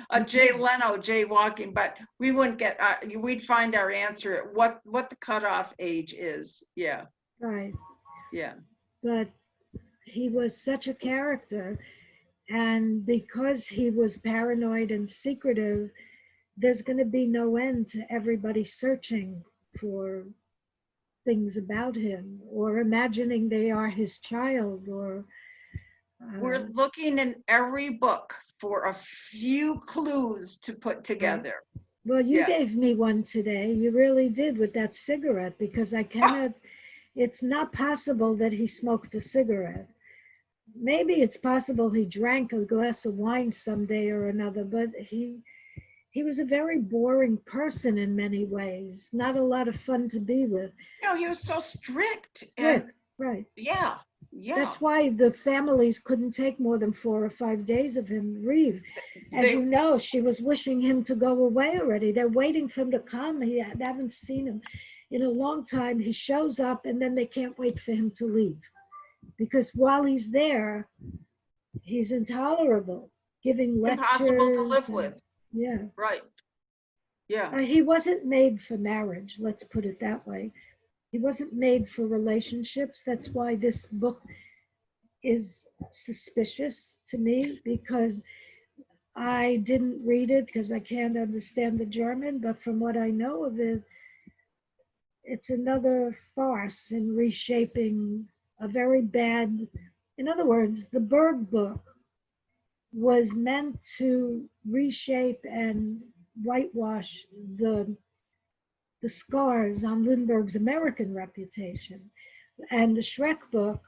a Jay Leno jaywalking, but we wouldn't get, we'd find our answer at what the cutoff age is. Yeah. Right. Yeah. But he was such a character. And because he was paranoid and secretive, there's going to be no end to everybody searching for things about him or imagining they are his child or. We're looking in every book for a few clues to put together. Well, you Yeah. gave me one today. You really did with that cigarette because I cannot, it's not possible that he smoked a cigarette. Maybe it's possible he drank a glass of wine someday or another, but he was a very boring person in many ways. Not a lot of fun to be with. He was so strict. Right, And right. yeah. That's why the families couldn't take more than 4 or 5 days of him. Reeve, as you know, she was wishing him to go away already. They're waiting for him to come. They haven't seen him in a long time. He shows up and then they can't wait for him to leave. Because while he's there, he's intolerable, giving lectures. Impossible to live with. Yeah. Right. Yeah. He wasn't made for marriage, let's put it that way. He wasn't made for relationships. That's why this book is suspicious to me, because I didn't read it because I can't understand the German, but from what I know of it, it's another farce in reshaping a very bad, in other words, the Berg book was meant to reshape and whitewash the scars on Lindbergh's American reputation. And the Schroeck book,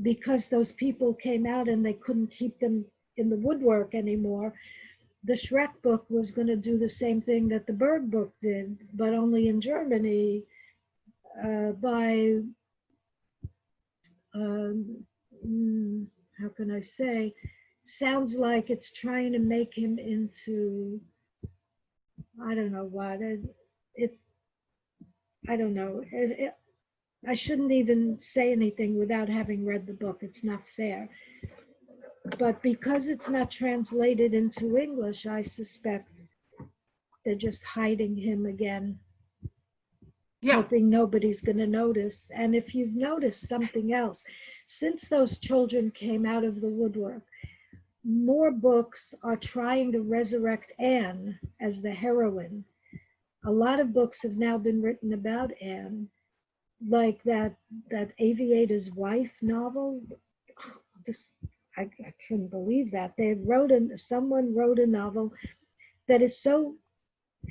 because those people came out and they couldn't keep them in the woodwork anymore, the Schroeck book was going to do the same thing that the Berg book did, but only in Germany, by, how can I say, sounds like it's trying to make him into, I don't know what, I don't know. I shouldn't even say anything without having read the book. It's not fair. But because it's not translated into English, I suspect they're just hiding him again, hoping nobody's going to notice. And if you've noticed something else, since those children came out of the woodwork, more books are trying to resurrect Anne as the heroine. A lot of books have now been written about Anne, like that Aviator's Wife novel. I couldn't believe that. Someone wrote a novel that is so,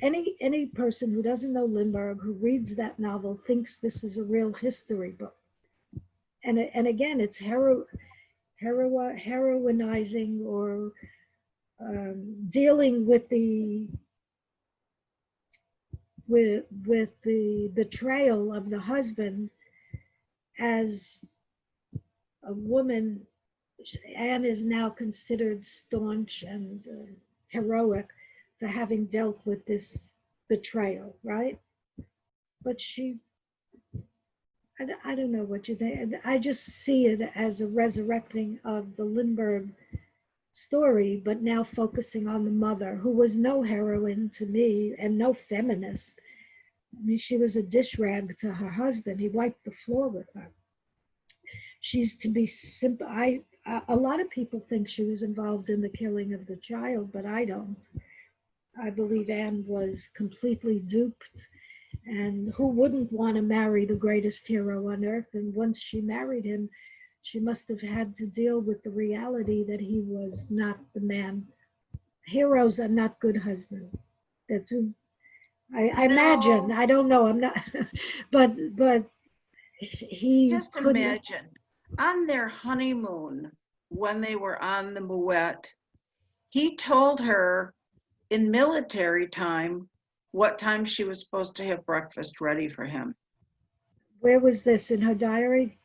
any person who doesn't know Lindbergh, who reads that novel, thinks this is a real history book. And again, it's heroinizing or dealing with the betrayal of the husband as a woman. Anne is now considered staunch and heroic for having dealt with this betrayal, right? But I don't know what you think. I just see it as a resurrecting of the Lindbergh story, but now focusing on the mother, who was no heroine to me and no feminist. I mean, she was a dish rag to her husband. He wiped the floor with her. she's to be simple. A lot of people think she was involved in the killing of the child, but I don't. I believe Anne was completely duped. And who wouldn't want to marry the greatest hero on earth? And once she married him, she must have had to deal with the reality that he was not the man. Heroes are not good husbands. They're too. I imagine. No, I don't know. I'm not. But he just couldn't. imagine on their honeymoon when they were on the Moet, he told her in military time what time she was supposed to have breakfast ready for him. Where was this in her diary?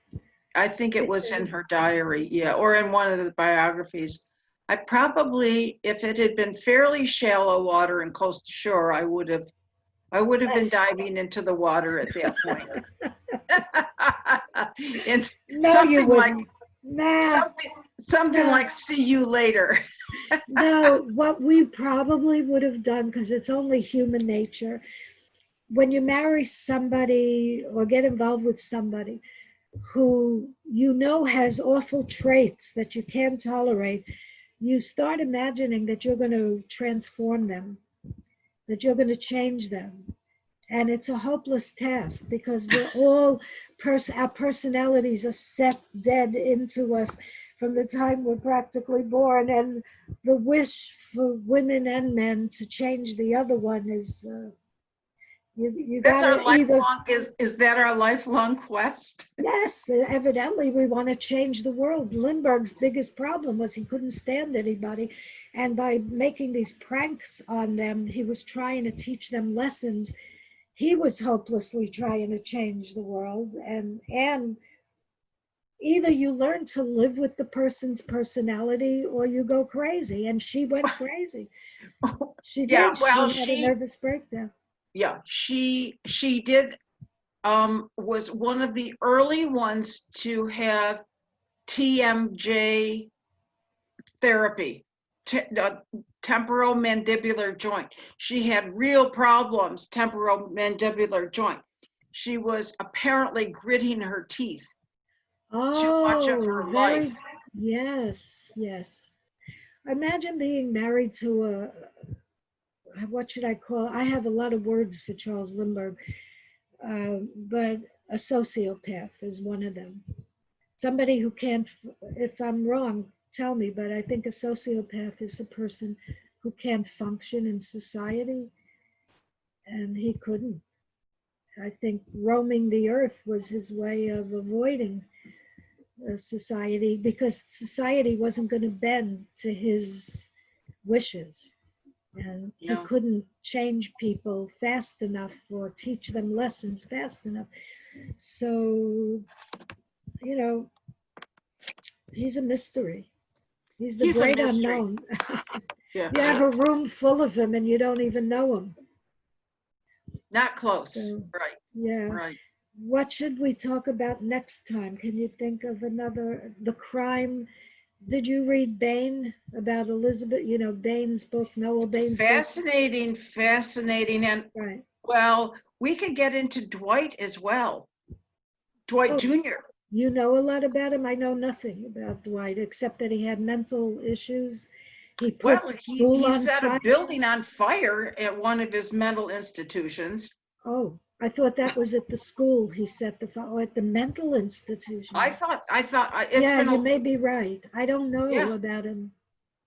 I think it was in her diary, yeah, or in one of the biographies. I probably, if it had been fairly shallow water and close to shore, I would have been diving into the water at that point. It's No, you wouldn't. Nah, something no. like "see you later." No, what we probably would have done, because it's only human nature, when you marry somebody or get involved with somebody who you know has awful traits that you can't tolerate, you start imagining that you're going to transform them, that you're going to change them. And it's a hopeless task because we're all, our personalities are set dead into us from the time we're practically born. And the wish for women and men to change the other one is, you got That's our to either. lifelong. Is that our lifelong quest? Yes, evidently we want to change the world. Lindbergh's biggest problem was he couldn't stand anybody. And by making these pranks on them, he was trying to teach them lessons. He was hopelessly trying to change the world. And either you learn to live with the person's personality or you go crazy. And she went crazy. She Yeah. did. Well, She had a nervous breakdown. she did. Was one of the early ones to have TMJ therapy, temporomandibular joint. She had real problems, temporomandibular joint. She was apparently gritting her teeth too much of Oh, her life. very, yes, yes. Imagine being married to what should I call? I have a lot of words for Charles Lindbergh, but a sociopath is one of them. Somebody who can't, if I'm wrong, tell me, but I think a sociopath is a person who can't function in society, and he couldn't. I think roaming the earth was his way of avoiding society because society wasn't going to bend to his wishes. And he No, couldn't change people fast enough or teach them lessons fast enough. So, you know, he's a mystery. He's the he's a great mystery. unknown. Yeah, You have a room full of him and you don't even know him. not close. So, Right, yeah. right. What should we talk about next time? Can you think of another? The crime. Did you read Bain about Elizabeth? You know, Bain's book, Noel Bain's book? Fascinating, fascinating. And Right. well, we could get into Dwight as well. Dwight Oh, Jr. you know a lot about him. I know nothing about Dwight except that he had mental issues. He put Well, school he on set a fire. building on fire at one of his mental institutions. Oh, I thought that was at the school he set the fire, or at the mental institution. I thought it's Yeah, been you a, may be right. I don't know yeah. about him.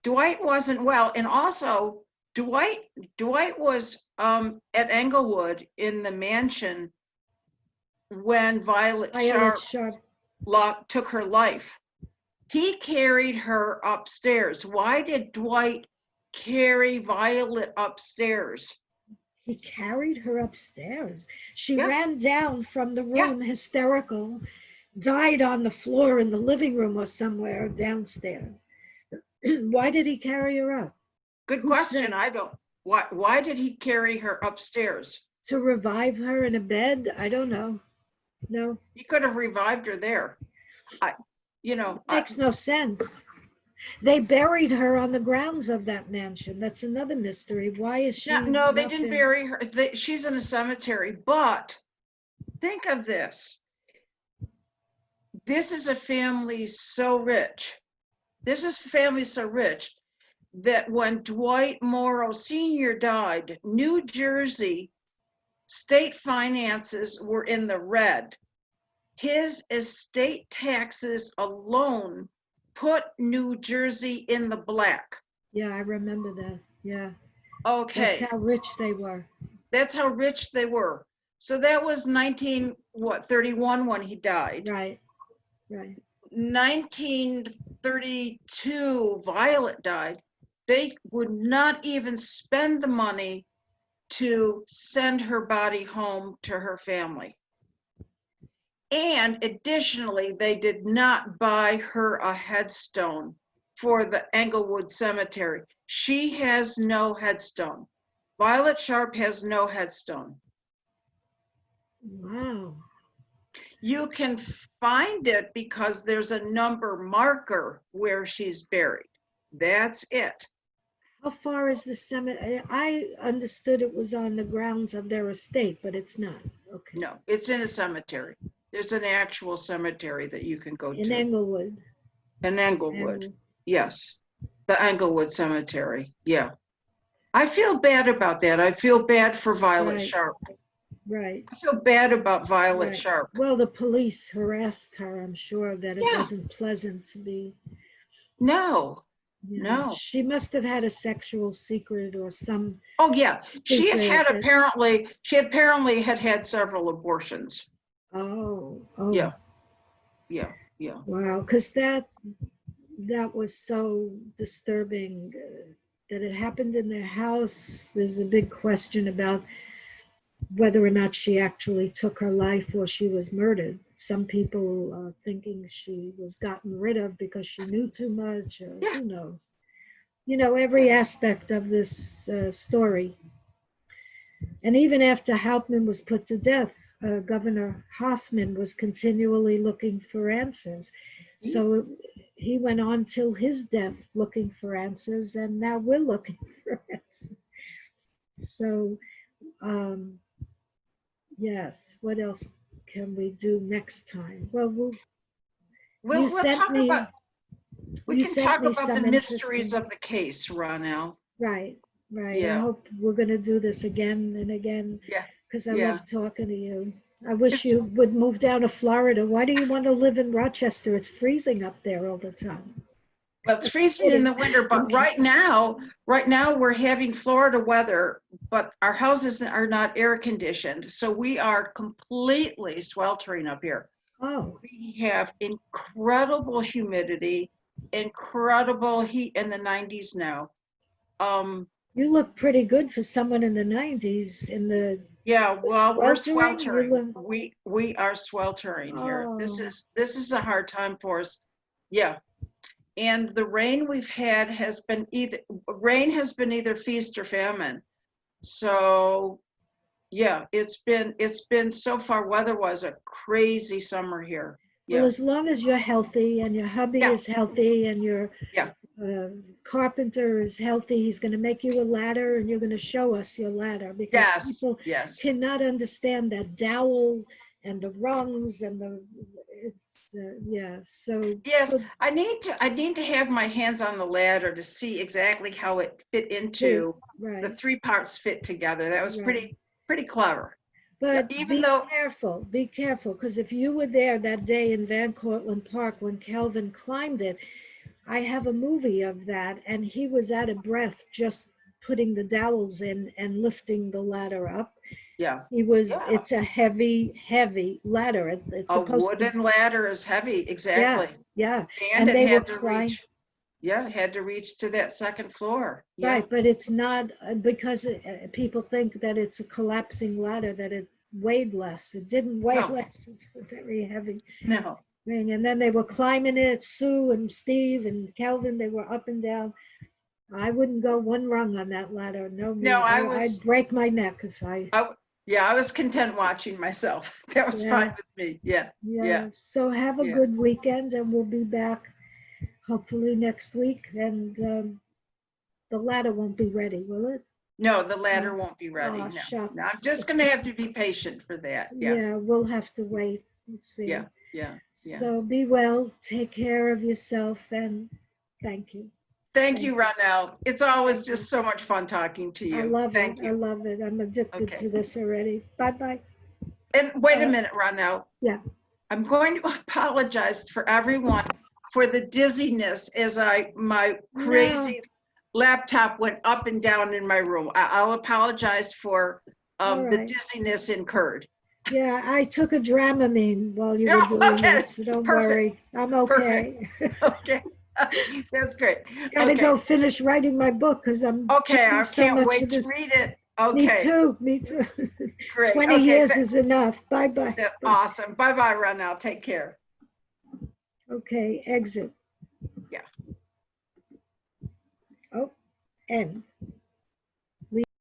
Dwight wasn't well, and also Dwight was at Englewood in the mansion when Violet Violet Sharp Sharp. took her life. He carried her upstairs. Why did Dwight carry Violet upstairs? He carried her upstairs. She Yeah, ran down from the yeah. room hysterical, died on the floor in the living room or somewhere downstairs. Why did he carry her up? Good Who question. said? I don't. Why did he carry her upstairs? To revive her in a bed? I don't know. No, He could have revived her there. I, you know, makes no sense. They buried her on the grounds of that mansion. That's another mystery. Why is she no, they not didn't there? bury her. She's in a cemetery. But think of this: this is a family so rich. This is a family so rich that when Dwight Morrow Sr. died, New Jersey state finances were in the red. His estate taxes alone put New Jersey in the black. Yeah, I remember that. Yeah. Okay. That's how rich they were. That's how rich they were. So that was 31 when he died. Right. Right. 1932, Violet died. They would not even spend the money to send her body home to her family. And additionally, they did not buy her a headstone for the Englewood Cemetery. She has no headstone. Violet Sharp has no headstone. Wow. You can find it because there's a number marker where she's buried. That's it. How far is the cemetery? I understood it was on the grounds of their estate, but it's not. Okay. No, it's in a cemetery. There's an actual cemetery that you can go In to. Englewood. In Englewood. Yes. The Englewood Cemetery. Yeah. I feel bad about that. I feel bad for Violet Sharp. Right. I feel bad about Violet Sharp. Well, the police harassed her. I'm sure that it wasn't pleasant to be. No. No. She must have had a sexual secret or some. Oh yeah. She apparently had several abortions. Oh. Yeah. Wow, because that was so disturbing that it happened in their house. There's a big question about whether or not she actually took her life or she was murdered. Some people are thinking she was gotten rid of because she knew too much, or who knows. You know, every aspect of this story. And even after Hauptmann was put to death, Governor Hoffman was continually looking for answers. So he went on till his death looking for answers, and now we're looking for answers. So, yes, what else can we do next time? Well, we can talk about the mysteries of the case, Ronelle. Right. Yeah. I hope we're going to do this again and again. Yeah. Because I love talking to you. I wish you would move down to Florida. Why do you want to live in Rochester? It's freezing up there all the time. Well, it's freezing in the winter, but right now we're having Florida weather, but our houses are not air conditioned. So we are completely sweltering up here. Oh. We have incredible humidity, incredible heat in the 90s now. You look pretty good for someone in the 90s in the. Yeah, well, we're sweltering. We are sweltering here. This is a hard time for us. Yeah. And the rain we've had has been either feast or famine. So yeah, it's been so far weather-wise a crazy summer here. Yeah. Well, as long as you're healthy and your hubby is healthy and your carpenter is healthy, he's going to make you a ladder and you're going to show us your ladder, because people cannot understand that dowel and the rungs and so yes, I need to have my hands on the ladder to see exactly how it fit into the three parts fit together. That was pretty clever. But be careful, because if you were there that day in Van Cortlandt Park when Calvin climbed it, I have a movie of that, and he was out of breath just putting the dowels in and lifting the ladder up. Yeah. He was, it's a heavy ladder. It's a wooden ladder is heavy, exactly. Yeah. And it had to reach. Yeah, it had to reach to that second floor. Yeah. Right, but it's not, because people think that it's a collapsing ladder, that it weighed less. It didn't weigh less. It's very heavy. No. thing. And then they were climbing it, Sue and Steve and Kelvin, they were up and down. I wouldn't go one rung on that ladder. No, I'd break my neck if I was content watching myself. That was fine with me. Yeah. So have a good weekend, and we'll be back hopefully next week. And the ladder won't be ready, will it? No, the ladder won't be ready. No, I'm just going to have to be patient for that. Yeah, we'll have to wait and see. Yeah. Yeah. Yeah. So be well, take care of yourself, and thank you. Thank you, Ronelle. It's always Thank just you. so much fun talking to you. I love Thank it. I you. love it. I'm addicted Okay. to this already. Bye-bye. And wait a minute, Ronelle. Yeah. I'm going to apologize for everyone for the dizziness as my crazy laptop went up and down in my room. I'll apologize for All the right. dizziness incurred. Yeah, I took a Dramamine while you were Oh, doing okay. that, so don't Perfect. worry. I'm okay. Okay. That's great. Gotta Okay. go finish writing my book because I'm Okay. doing I so can't much wait of to this. read it. Me Okay. too. Me too. Great. 20 Okay. years is enough. Bye-bye. Awesome. Bye-bye, Ronelle. Take care. Okay, exit. Yeah. Oh, end.